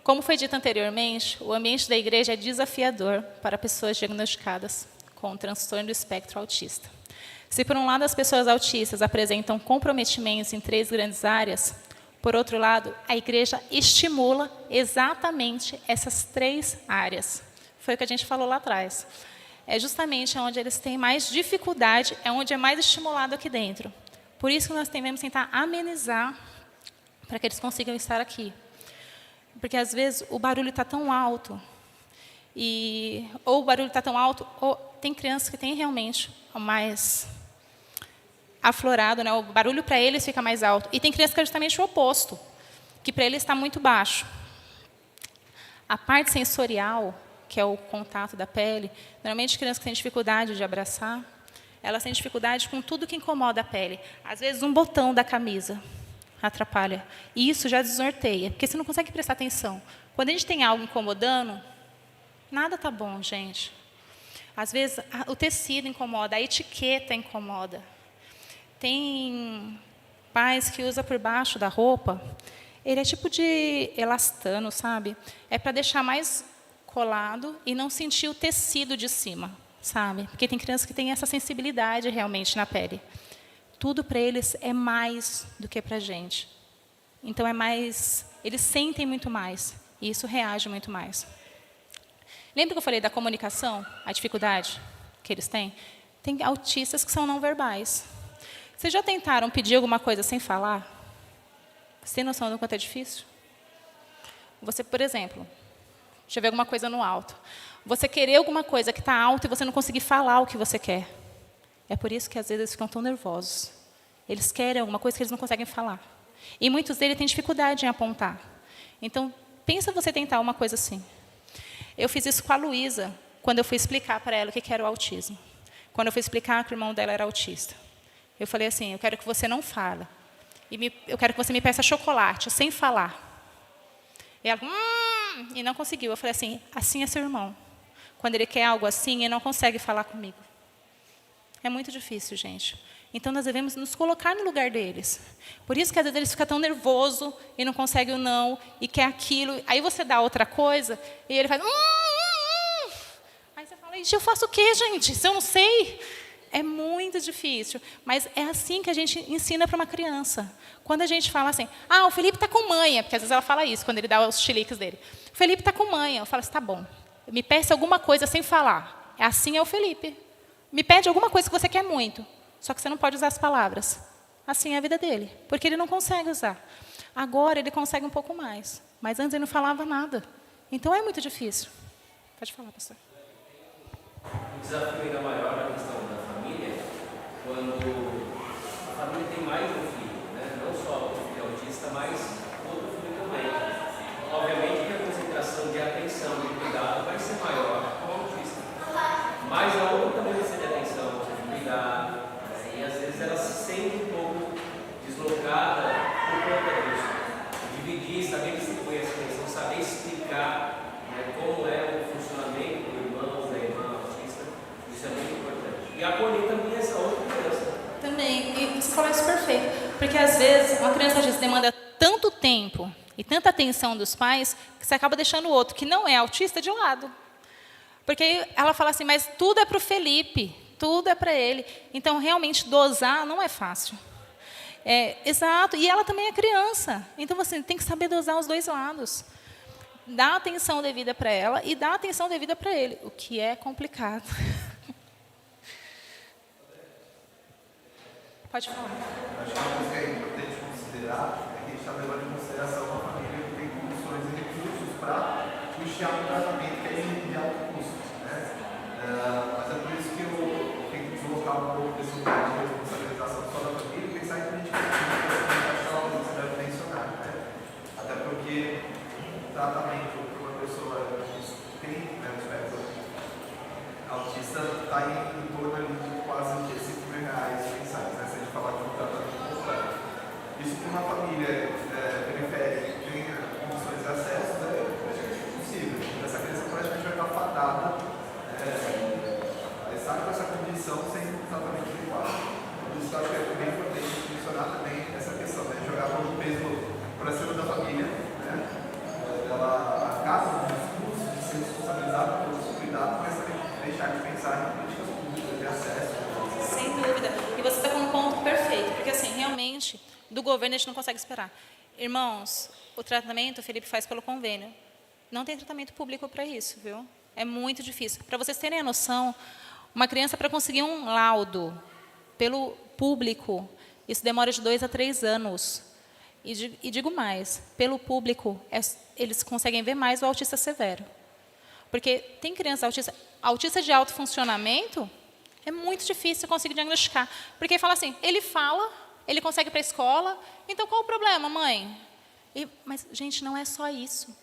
Como foi dito anteriormente, o ambiente da igreja é desafiador para pessoas diagnosticadas com transtorno do espectro autista. Se, por um lado, as pessoas autistas apresentam comprometimentos em 3 grandes áreas, por outro lado, a igreja estimula exatamente essas 3 áreas. Foi o que a gente falou lá atrás. É justamente onde eles têm mais dificuldade, é onde é mais estimulado aqui dentro. Por isso que nós devemos tentar amenizar para que eles consigam estar aqui. Porque, às vezes, o barulho está tão alto, ou o barulho está tão alto, ou tem crianças que têm realmente mais aflorado, né? O barulho para eles fica mais alto. E tem crianças que é justamente o oposto, que para eles está muito baixo. A parte sensorial, que é o contato da pele, normalmente crianças que têm dificuldade de abraçar, elas têm dificuldade com tudo que incomoda a pele. Às vezes, um botão da camisa atrapalha. E isso já desnorteia, porque você não consegue prestar atenção. Quando a gente tem algo incomodando, nada está bom, gente. Às vezes, o tecido incomoda, a etiqueta incomoda. Tem pais que usam por baixo da roupa, ele é tipo de elastano, sabe? É para deixar mais colado e não sentir o tecido de cima, sabe? Porque tem crianças que têm essa sensibilidade realmente na pele. Tudo para eles é mais do que para a gente. Então, é mais... Eles sentem muito mais, e isso reage muito mais. Lembra que eu falei da comunicação, a dificuldade que eles têm? Tem autistas que são não verbais. Vocês já tentaram pedir alguma coisa sem falar? Você tem noção do quanto é difícil? Você, por exemplo, deixa eu ver alguma coisa no alto. Você querer alguma coisa que está alto e você não conseguir falar o que você quer. É por isso que, às vezes, eles ficam tão nervosos. Eles querem alguma coisa que eles não conseguem falar. E muitos deles têm dificuldade em apontar. Então, pensa você tentar uma coisa assim. Eu fiz isso com a Luísa, quando eu fui explicar para ela o que era o autismo. Quando eu fui explicar que o irmão dela era autista. Eu falei assim, eu quero que você não fale. Eu quero que você me peça chocolate, sem falar. E ela, e não conseguiu. Eu falei assim é seu irmão. Quando ele quer algo assim, ele não consegue falar comigo. É muito difícil, gente. Então, nós devemos nos colocar no lugar deles. Por isso que, às vezes, eles ficam tão nervosos e não conseguem o não, e quer aquilo. Aí você dá outra coisa, e ele faz... Aí você fala, eu faço o quê, gente? Se eu não sei... É muito difícil, mas é assim que a gente ensina para uma criança. Quando a gente fala assim, o Felipe está com manha, porque às vezes ela fala isso, quando ele dá os chiliques dele. O Felipe está com manha. Eu falo assim, tá bom, me peça alguma coisa sem falar. Assim é o Felipe. Me pede alguma coisa que você quer muito, só que você não pode usar as palavras. Assim é a vida dele, porque ele não consegue usar. Agora ele consegue um pouco mais, mas antes ele não falava nada. Então é muito difícil. Pode falar, pastor. O desafio ainda maior na questão da família, quando a família tem mais um filho, né? Não só o filho autista, mas outro filho também. Obviamente que a concentração de atenção e cuidado vai ser maior com o autista. Mas a outra também precisa de atenção, precisa de cuidado, né? E às vezes ela se sente um pouco deslocada por conta disso. Dividir, saber distribuir essa atenção, saber explicar, né, como é o funcionamento do irmão, da irmã autista, isso é muito importante. E acolher também essa outra criança. Também, e você falou isso perfeito, porque às vezes uma criança autista demanda tanto tempo e tanta atenção dos pais que você acaba deixando o outro, que não é autista, de lado. Porque aí ela fala assim, mas tudo é para o Felipe, tudo é para ele. Então, realmente, dosar não é fácil. Exato, e ela também é criança. Então, você tem que saber dosar os dois lados. Dar atenção devida para ela e dar atenção devida para ele, o que é complicado. Pode falar. Acho que uma coisa que é importante considerar é que a gente está levando em consideração uma família que tem condições e recursos para custear um tratamento que é de alto custo, né? Mas é por isso que eu tenho que deslocar um pouco desse lugar de responsabilização só da família e pensar em política pública, que acho que é uma coisa que você deve mencionar, né? Até porque o tratamento para uma pessoa que tem, né, um espectro autista está em torno ali de quase R$5.000 mensais, né? Se a gente falar de um tratamento completo. Isso para uma família periférica que tenha condições de acesso é praticamente impossível. Essa criança praticamente vai estar fadada a estar com essa condição sem tratamento adequado. Por isso, acho que é bem importante mencionar também essa questão, né? Jogar todo o peso para cima da família, né? Ela acaba nos custos de ser responsabilizada pelo seu cuidado, mas também deixar de pensar em políticas públicas de acesso. Sem dúvida. E você está com um ponto perfeito, porque assim, realmente, do governo a gente não consegue esperar. Irmãos, o tratamento o Felipe faz pelo convênio. Não tem tratamento público para isso, viu? É muito difícil. Para vocês terem a noção, uma criança para conseguir um laudo pelo público, isso demora de 2 a 3 anos. E digo mais, pelo público, eles conseguem ver mais o autista severo. Porque tem criança autista de alto funcionamento, é muito difícil conseguir diagnosticar. Porque fala assim, ele fala, ele consegue ir para a escola, então qual o problema, mãe? Mas, gente, não é só isso.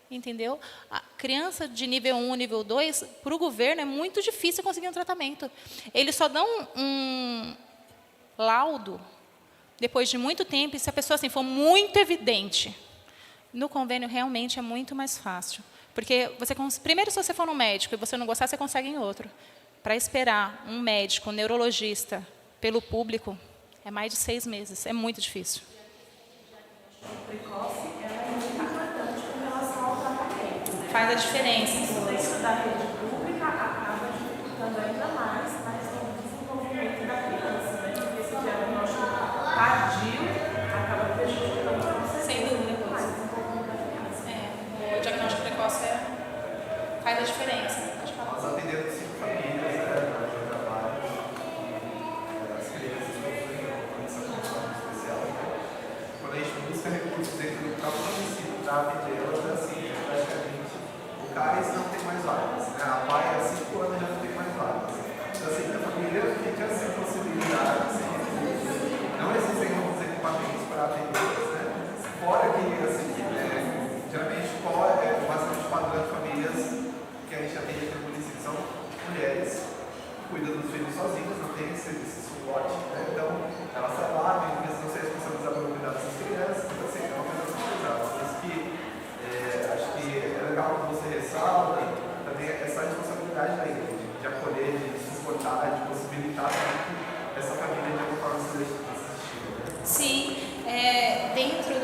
Entendeu? A criança de nível 1, nível 2, para o governo é muito difícil conseguir um tratamento. Eles só dão um laudo depois de muito tempo, e se a pessoa assim, for muito evidente. No convênio, realmente, é muito mais fácil. Porque, primeiro, se você for no médico e você não gostar, você consegue em outro. Para esperar um médico, um neurologista, pelo público, é mais de 6 meses. É muito difícil. Precoce, ela é muito importante com relação ao tratamento, né? Faz a diferença. Isso dentro da rede pública acaba dificultando ainda mais o desenvolvimento da criança, né? Porque esse diagnóstico tardio acaba prejudicando o processo. Sem dúvida. Mais o desenvolvimento da criança. O diagnóstico precoce faz a diferença. Pode falar. Nós atendemos 5 famílias, né, no meu trabalho, e as crianças possuem essa condição especial, né? Quando a gente busca recursos dentro do próprio município para atendê-las, assim, praticamente, o CAIS não tem mais vagas, né? A PAI há 5 anos já não tem mais vagas. Então, assim, a família fica sem possibilidade, sem recursos, não existem outros equipamentos para atendê-las, né? Fora que, assim, geralmente, o bastante padrão de famílias que a gente atende aqui no município são mulheres que cuidam dos filhos sozinhas, não tem esse suporte, né? Então, elas trabalham, precisam ser responsabilizadas pelo cuidado dessas crianças, então, assim, é uma coisa centralizada. Por isso que acho que é legal que você ressalta também essa responsabilidade da igreja, de acolher, de suportar, de possibilitar que essa família de alguma forma seja assistida. Né? Sim, dentro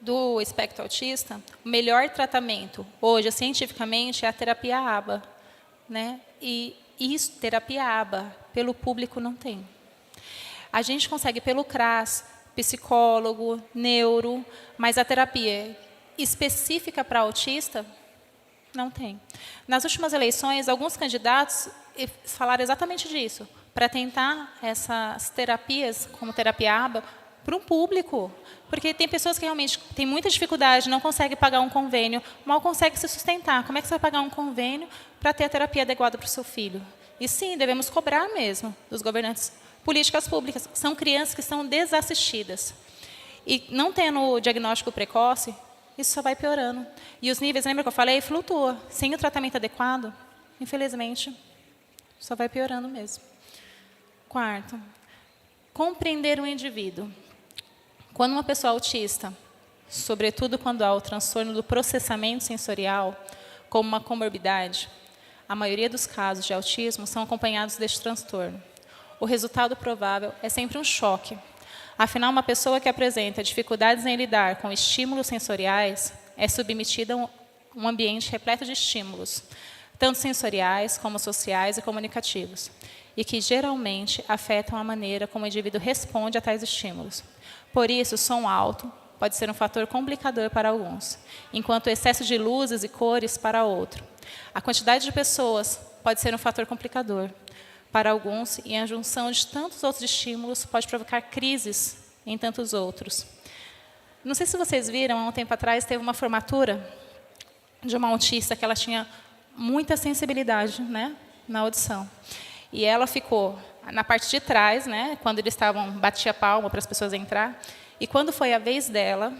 do espectro autista, o melhor tratamento hoje, cientificamente, é a terapia ABA, né? E Isso, terapia ABA, pelo público não tem. A gente consegue pelo CRAS, psicólogo, neuro, mas a terapia específica para autista, não tem. Nas últimas eleições, alguns candidatos falaram exatamente disso, para tentar essas terapias, como terapia ABA, para um público. Porque tem pessoas que realmente têm muita dificuldade, não conseguem pagar um convênio, mal conseguem se sustentar. Como é que você vai pagar um convênio para ter a terapia adequada para o seu filho? E sim, devemos cobrar mesmo dos governantes. Políticas públicas. São crianças que são desassistidas. E não tendo diagnóstico precoce, isso só vai piorando. E os níveis, lembra que eu falei? Flutua. Sem o tratamento adequado, infelizmente, só vai piorando mesmo. Quarto, compreender o indivíduo. Quando uma pessoa autista, sobretudo quando há o transtorno do processamento sensorial, como uma comorbidade, a maioria dos casos de autismo são acompanhados deste transtorno. O resultado provável é sempre um choque. Afinal, uma pessoa que apresenta dificuldades em lidar com estímulos sensoriais é submetida a um ambiente repleto de estímulos, tanto sensoriais como sociais e comunicativos, e que geralmente afetam a maneira como o indivíduo responde a tais estímulos. Por isso, o som alto pode ser um fator complicador para alguns, enquanto o excesso de luzes e cores para outro. A quantidade de pessoas pode ser um fator complicador para alguns, e a junção de tantos outros estímulos pode provocar crises em tantos outros. Não sei se vocês viram, há um tempo atrás teve uma formatura de uma autista que ela tinha muita sensibilidade, né, na audição. E ela ficou na parte de trás, né, quando eles batia palma para as pessoas entrar, e quando foi a vez dela,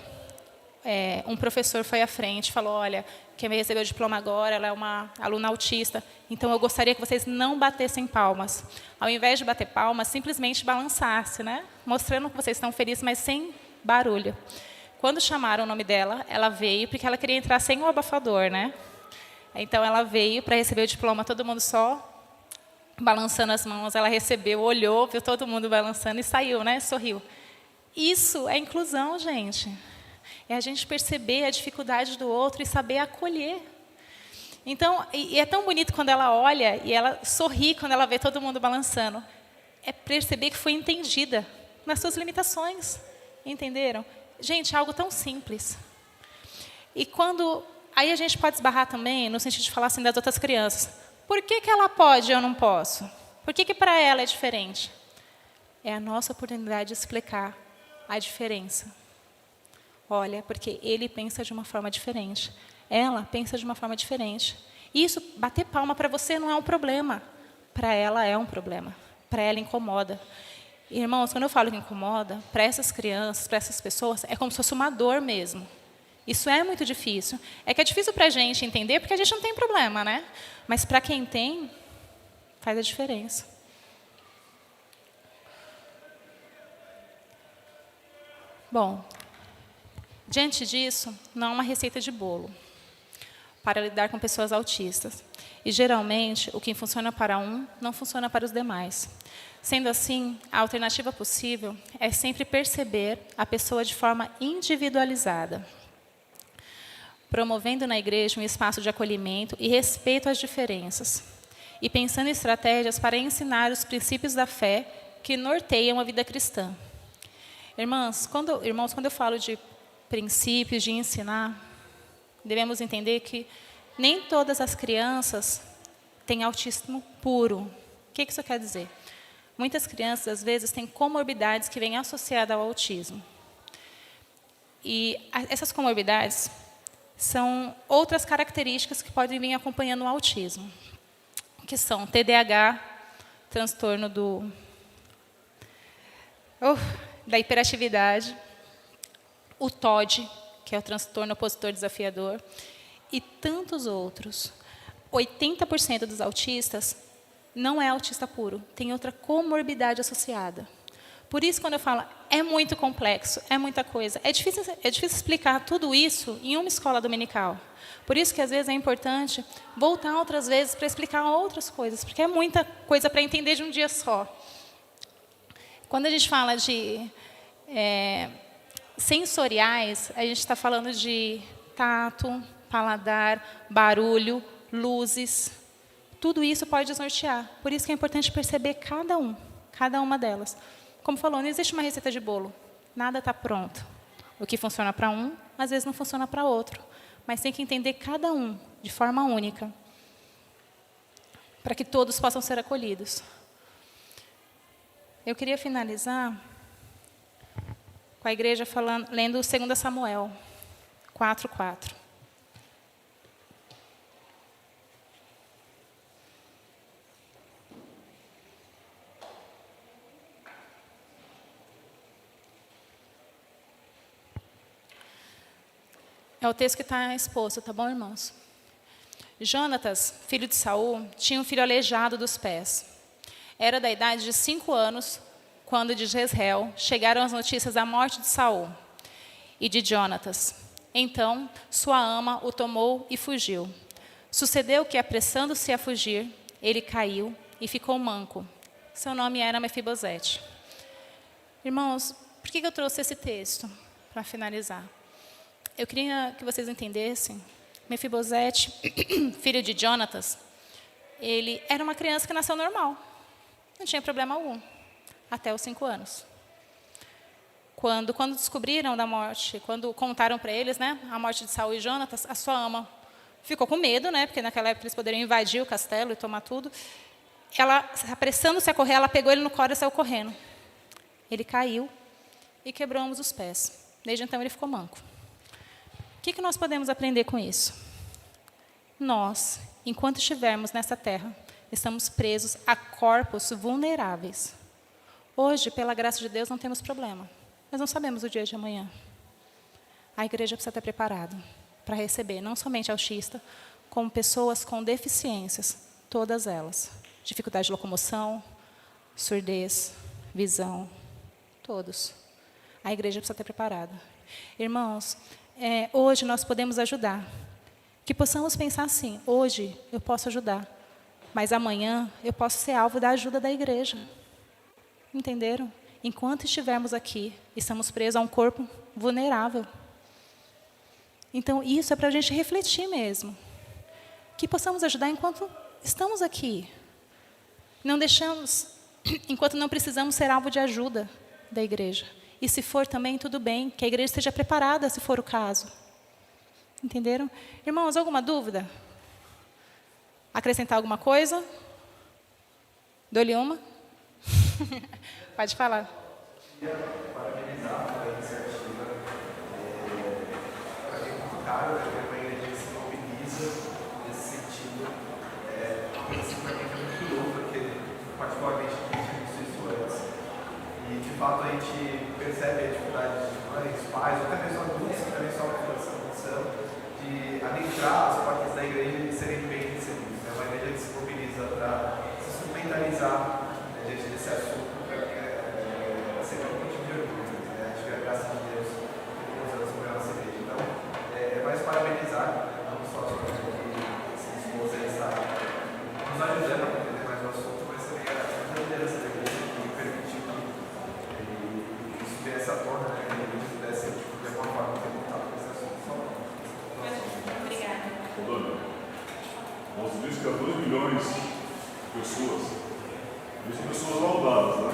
um professor foi à frente e falou, olha, quem vai receber o diploma agora, ela é uma aluna autista, então eu gostaria que vocês não batessem palmas. Ao invés de bater palmas, simplesmente balançasse, né? Mostrando que vocês estão felizes, mas sem barulho. Quando chamaram o nome dela, ela veio, porque ela queria entrar sem o abafador, né? Então, ela veio para receber o diploma, todo mundo só balançando as mãos. Ela recebeu, olhou, viu todo mundo balançando e saiu, né? Sorriu. Isso é inclusão, gente. É a gente perceber a dificuldade do outro e saber acolher. Então, e é tão bonito quando ela olha e ela sorri quando ela vê todo mundo balançando. É perceber que foi entendida nas suas limitações. Entenderam? Gente, é algo tão simples. E quando... Aí a gente pode esbarrar também no sentido de falar assim das outras crianças. Por que ela pode e eu não posso? Por que para ela é diferente? É a nossa oportunidade de explicar a diferença. Olha, porque ele pensa de uma forma diferente. Ela pensa de uma forma diferente. Isso, bater palma para você não é um problema. Para ela é um problema. Para ela incomoda. Irmãos, quando eu falo que incomoda, para essas crianças, para essas pessoas, é como se fosse uma dor mesmo. Isso é muito difícil. É que é difícil para a gente entender, porque a gente não tem problema, né? Mas para quem tem, faz a diferença. Bom, diante disso, não há uma receita de bolo para lidar com pessoas autistas. E, geralmente, o que funciona para um, não funciona para os demais. Sendo assim, a alternativa possível é sempre perceber a pessoa de forma individualizada, promovendo na igreja um espaço de acolhimento e respeito às diferenças, e pensando em estratégias para ensinar os princípios da fé que norteiam a vida cristã. Irmãos, quando eu falo de princípios, de ensinar, devemos entender que nem todas as crianças têm autismo puro. O que isso quer dizer? Muitas crianças, às vezes, têm comorbidades que vêm associadas ao autismo. E essas comorbidades são outras características que podem vir acompanhando o autismo, que são TDAH, transtorno da hiperatividade, o TOD, que é o transtorno opositor desafiador, e tantos outros. 80% dos autistas não é autista puro, tem outra comorbidade associada. Por isso, quando eu falo, é muito complexo, é muita coisa. É difícil explicar tudo isso em uma escola dominical. Por isso que, às vezes, é importante voltar outras vezes para explicar outras coisas, porque é muita coisa para entender de um dia só. Quando a gente fala de sensoriais, a gente está falando de tato, paladar, barulho, luzes, Tudo isso pode desnortear. Por isso que é importante perceber cada uma delas. Como falou, não existe uma receita de bolo. Nada está pronto. O que funciona para um, às vezes não funciona para outro. Mas tem que entender cada um de forma única, para que todos possam ser acolhidos. Eu queria finalizar com a igreja lendo 2 Samuel 4:4. É o texto que está exposto, tá bom, irmãos? Jonatas, filho de Saul, tinha um filho aleijado dos pés. Era da idade de 5 anos, quando de Jezreel chegaram as notícias da morte de Saul e de Jonatas. Então, sua ama o tomou e fugiu. Sucedeu que, apressando-se a fugir, ele caiu e ficou manco. Seu nome era Mefibosete. Irmãos, por que eu trouxe esse texto? Para finalizar. Eu queria que vocês entendessem. Mefibosete, filho de Jonatas, ele era uma criança que nasceu normal. Não tinha problema algum. Até os 5 anos. Quando descobriram da morte, quando contaram para eles, né, a morte de Saul e Jonatas, a sua ama ficou com medo, né, porque naquela época eles poderiam invadir o castelo e tomar tudo. Ela, apressando-se a correr, ela pegou ele no colo e saiu correndo. Ele caiu e quebrou ambos os pés. Desde então ele ficou manco. O que nós podemos aprender com isso? Nós, enquanto estivermos nessa terra, estamos presos a corpos vulneráveis. Hoje, pela graça de Deus, não temos problema. Mas não sabemos o dia de amanhã. A igreja precisa estar preparada para receber não somente autista, como pessoas com deficiências, todas elas. Dificuldade de locomoção, surdez, visão, todos. A igreja precisa estar preparada. Irmãos, hoje nós podemos ajudar. Que possamos pensar assim, hoje eu posso ajudar, mas amanhã eu posso ser alvo da ajuda da igreja. Entenderam? Enquanto estivermos aqui, estamos presos a um corpo vulnerável. Então, isso é para a gente refletir mesmo. Que possamos ajudar enquanto estamos aqui. Não deixamos, enquanto não precisamos ser alvo de ajuda da igreja. E se for também, tudo bem, que a igreja esteja preparada, se for o caso. Entenderam? Irmãos, alguma dúvida? Acrescentar alguma coisa? Dou-lhe uma? Pode falar. Queria parabenizar pela iniciativa. Para mim é muito caro, é uma igreja que se mobiliza nesse sentido. Uma coisa assim, para mim é muito louca, porque particularmente a gente visto isso antes. E, de fato, a gente percebe a dificuldade de mães, pais, ou até mesmo adultos que também sofrem com essa condição, de adentrar as portas da igreja e serem bem recebidos. É uma igreja que se mobiliza para se instrumentalizar diante desse assunto, para ser um motivo de orgulho. Acho que a graça de Deus nos anos sobre a nossa igreja. Então, é mais parabenizar, não só sobre esse esposo aí está nos ajudando a entender mais o assunto, mas também a liderança da igreja que permitiu que isso viesse à tona, né, que a igreja pudesse, de alguma forma, ter contato com esse assunto. Obrigada. Nós dizemos que há 2 milhões de pessoas, e são pessoas laudadas, né?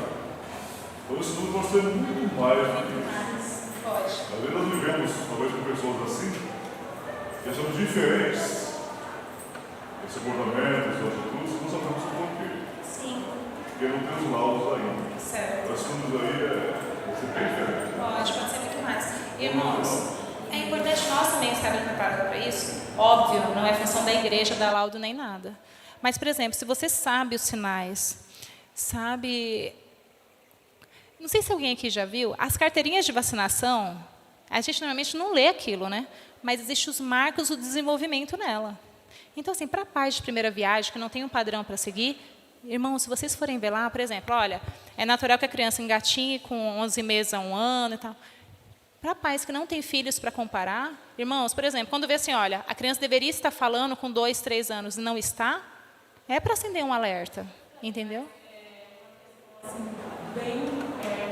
Então, isso tudo nós temos muito mais do que isso. Pode. Às vezes nós vivemos, talvez, com pessoas assim, que somos diferentes em seu comportamento, em suas atitudes, não sabemos o porquê. Sim. Porque não temos laudos ainda. Certo. Mas tudo aí vai ser bem diferente. Pode ser muito mais. Irmãos, é importante nós também estarmos preparados para isso. Óbvio, não é função da igreja dar laudo nem nada. Mas, por exemplo, se você sabe os sinais, sabe... Não sei se alguém aqui já viu, as carteirinhas de vacinação, a gente normalmente não lê aquilo, né? Mas existem os marcos do desenvolvimento nela. Então, assim, para pais de primeira viagem, que não tem um padrão para seguir, irmãos, se vocês forem ver lá, por exemplo, olha, é natural que a criança engatinhe com 11 meses a 1 ano e tal. Para pais que não têm filhos para comparar, irmãos, por exemplo, quando vê assim, olha, a criança deveria estar falando com 2, 3 anos e não está, é para acender um alerta, entendeu? Assim, bem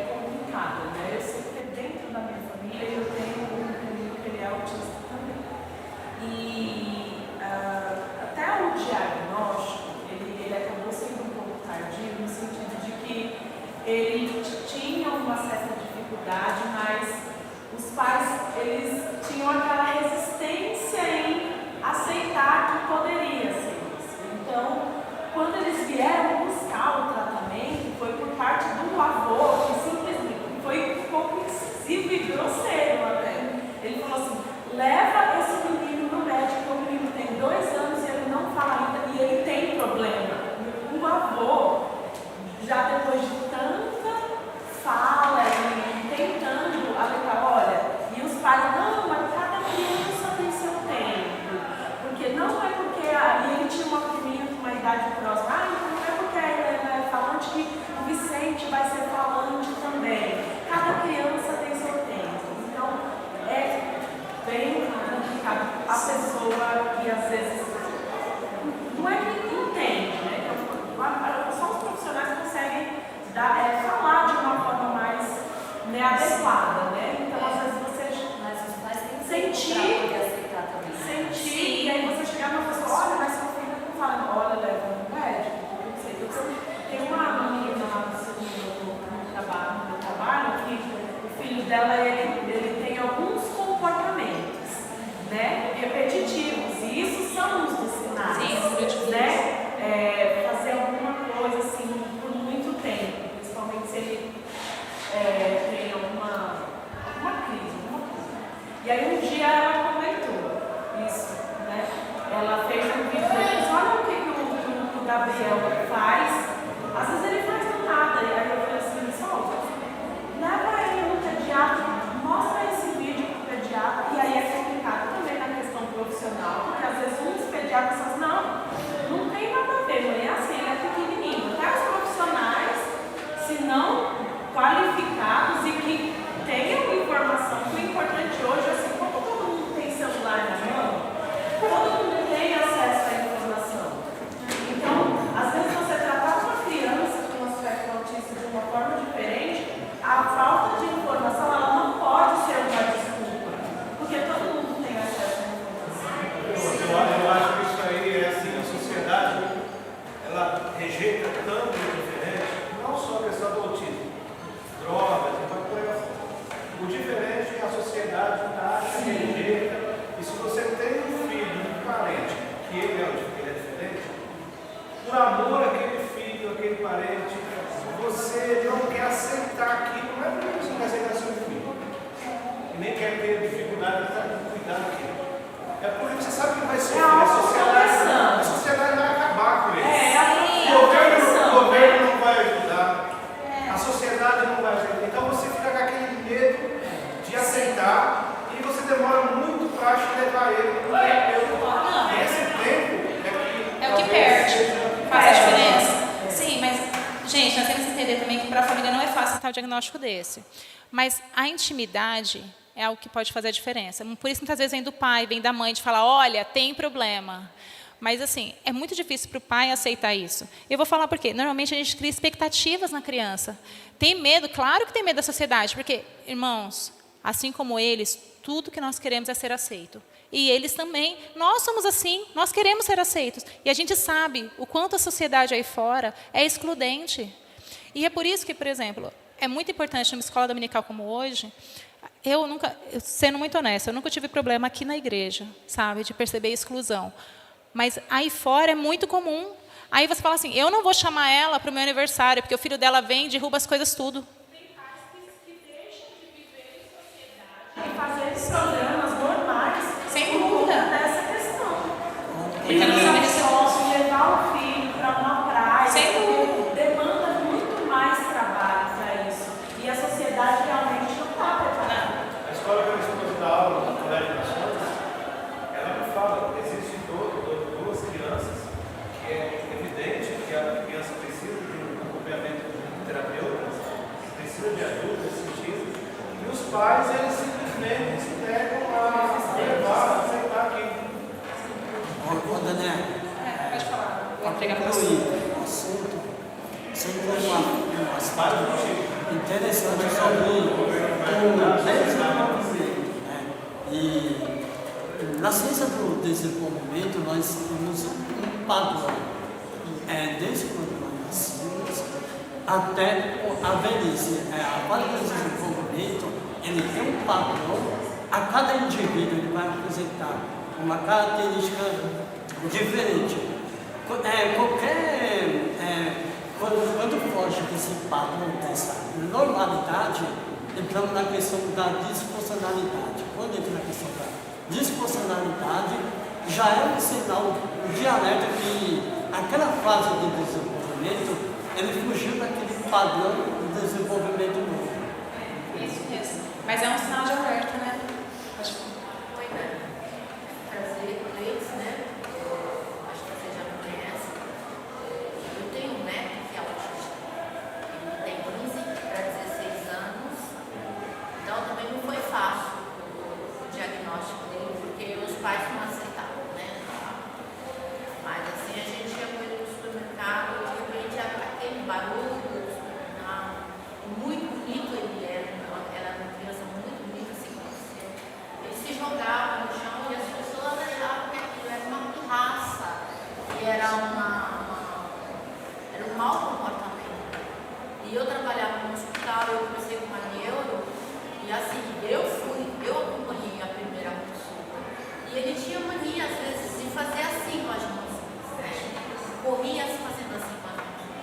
complicado, né? Eu sei que dentro da minha família eu tenho um menino que ele é autista também. E até o diagnóstico, idade próxima. Ah, então não é porque a Helena é falante que o Vicente vai ser falante também. Cada criança tem seu tempo. Então, é bem complicado. A pessoa que às vezes não é que entende, né? Só os profissionais conseguem falar de uma forma mais, né, adequada, né? Então, às vezes Mas os pais têm que sentir, e aceitar também. sentir, e aí você chegar numa pessoa, olha, mas seu filho não fala, olha, leva no médico, não sei. Tem uma menina lá no meu trabalho que o filho dela, ele tem alguns comportamentos, né, repetitivos, e isso são os dos sinais. Sim, né? Fazer alguma coisa assim por muito tempo, principalmente se ele tem alguma crise, alguma coisa. E aí um dia ela comentou isso, né? Ela fez um vídeo e disse, olha o que o Gabriel faz. Às vezes ele faz do nada. E aí eu falei assim, só leva ele no pediatra, mostra esse vídeo pro pediatra. E aí é complicado também na questão profissional, porque às vezes uns pediatras falam, não tem nada a ver, mãe, é assim, ele é pequenininho. Até os profissionais, se não qualificados e que tenham informação, que o importante hoje é assim, como todo mundo tem celular na mão, todo mundo tem acesso à informação. Então, às vezes você tratar uma criança com um aspecto autista de uma forma diferente, a falta de informação, ela não pode ser uma desculpa, porque todo mundo tem acesso à informação. Eu acho que isso aí é assim, a sociedade, ela rejeita tanto o diferente, não só a questão do autismo, drogas, por aí fora. O diferente a sociedade acha, rejeita, e se você tem um filho, um parente, que ele é diferente, por amor àquele filho, àquele parente, você não quer aceitar aquilo, não é porque você não quer aceitar seu filho, e nem quer ter dificuldade de cuidar daquilo. É porque você sabe que vai ser a sociedade vai acabar com ele. O governo não vai ajudar, a sociedade não vai ajudar. Então você fica com aquele medo de aceitar e você demora muito para levar ele para o terapeuta. Esse tempo é o que perde, faz a diferença. Sim, mas, gente, nós temos que entender também que para a família não é fácil aceitar um diagnóstico desse. Mas a intimidade é algo que pode fazer a diferença. Por isso, muitas vezes, vem do pai, vem da mãe, de falar, olha, tem problema. Mas, assim, é muito difícil para o pai aceitar isso. Eu vou falar por quê. Normalmente, a gente cria expectativas na criança. Tem medo, claro que tem medo da sociedade, porque, irmãos, assim como eles, tudo que nós queremos é ser aceito. E eles também. Nós somos assim, nós queremos ser aceitos. E a gente sabe o quanto a sociedade aí fora é excludente. E é por isso que, por exemplo, é muito importante numa escola dominical como hoje, sendo muito honesta, eu nunca tive problema aqui na igreja, sabe, de perceber exclusão. Mas aí fora é muito comum. Aí você fala assim, eu não vou chamar ela para o meu aniversário, porque o filho dela vem e derruba as coisas tudo. Tem pais que deixam de viver em sociedade e fazer programas normais sem dúvida dessa questão. Porque não sabe que posso levar o filho para uma praia. Sem dúvida. Demanda muito mais trabalho para isso. E a sociedade realmente não está preparada. A escola que eu estou dando aula no Colégio Nações, ela me fala que existem duas crianças que é evidente que a criança precisa de um acompanhamento de terapeutas, precisa de ajuda nesse sentido, e os pais, eles simplesmente se pegam a levar, a aceitar aquilo. Ô, Daniel, pode falar. Vou entregar para você. o assunto, sempre um aspecto interessante sobre o desenvolvimento, né? E na ciência do desenvolvimento, nós temos um padrão, desde quando nós nascemos até a velhice. A fase do desenvolvimento, ele tem um padrão, a cada indivíduo ele vai apresentar uma característica diferente. Quando foge desse padrão, dessa normalidade, entramos na questão da disfuncionalidade. Quando entra na questão da disfuncionalidade, já é um sinal de alerta que aquela fase de desenvolvimento, ele fugiu daquele padrão de desenvolvimento novo. Isso mesmo. Mas é um sinal de alerta, né? Pode falar. Prazer, Leite, né? Acho que você já me conhece. que era um mau comportamento. E eu trabalhava no hospital, eu comecei com uma neuro, e assim, eu acompanhei a primeira consulta. E ele tinha mania, às vezes, de fazer assim com as mãozinhas, né? Corria fazendo assim com as mãozinhas.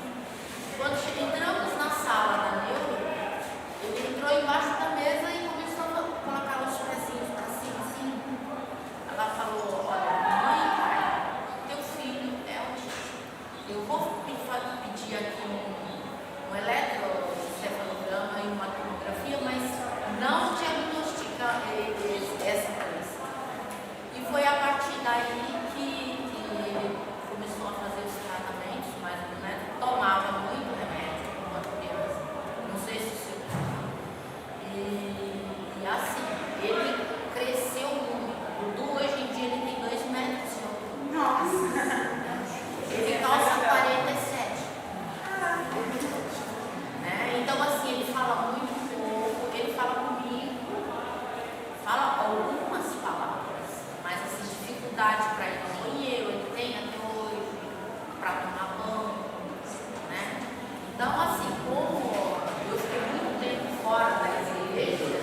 Quando entramos na sala da neuro, ele entrou embaixo da mesa e começou a colocar os pezinhos para cima, assim. Ela falou, olha, mãe e pai, teu filho é autista. Eu vou pedir aqui um eletroencefalograma e uma tomografia, mas não diagnostica essa doença. E foi a partir daí que ele começou a fazer os tratamentos, mas né, tomava muito remédio como criança. Não sei se o senhor sabe. E assim, ele cresceu muito. O Dudu hoje em dia ele tem 2 metros de altura. Nossa! Ele calça 47. Né? Então assim, ele fala muito pouco, ele fala comigo, fala algumas palavras, mas assim, dificuldade para ir no banheiro, ele tem até hoje, para tomar banho, né? Então assim, como eu fiquei muito tempo fora da igreja,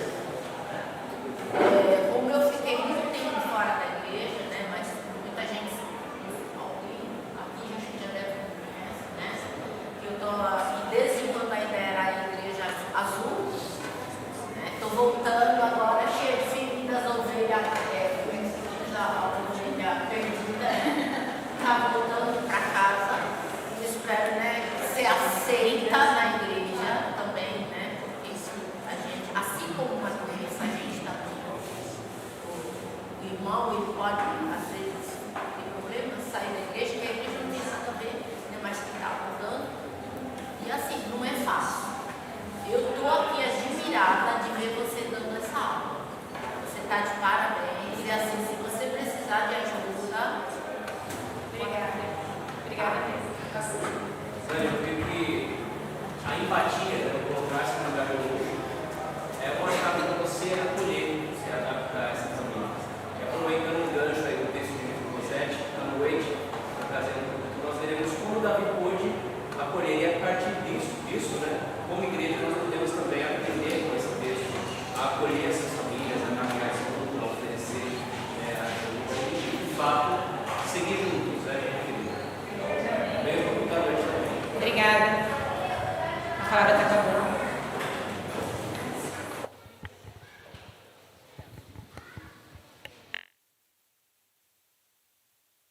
como eu fiquei muito tempo fora da igreja, né? Mas muita gente, alguém aqui acho que já deve conhecer, né? Que eu tô aqui desde quando ainda era a igreja azul, né? Tô voltando agora cheio de feridas, ovelha, a ovelha perdida, né? Tá voltando para casa. Eu espero, né, ser aceita na igreja também, né? Porque isso, a gente, assim como uma doença, a gente está tendo. O irmão, ele pode, às vezes, ter problemas, sair da igreja, que a igreja não tem nada a ver, né? Mas que está mudando. E assim, não é fácil. Eu estou aqui admirada de ver você dando essa aula. Você está de parabéns. E assim, se você precisar de ajuda. Obrigada. Obrigada mesmo. Eu creio que a empatia, né, colocar-se no lugar do outro, é uma chave para você acolher, se adaptar a essa família. E aproveitando um gancho aí do texto de Rosete, à noite, nós veremos como Davi pôde acolher. E a partir disso, né, como igreja, nós podemos também aprender com esse texto a acolher essas famílias, a caminhar esse mundo, a oferecer ajuda e, de fato, seguir juntos, né, mesmo com a noite também. Obrigada. A palavra está acabando.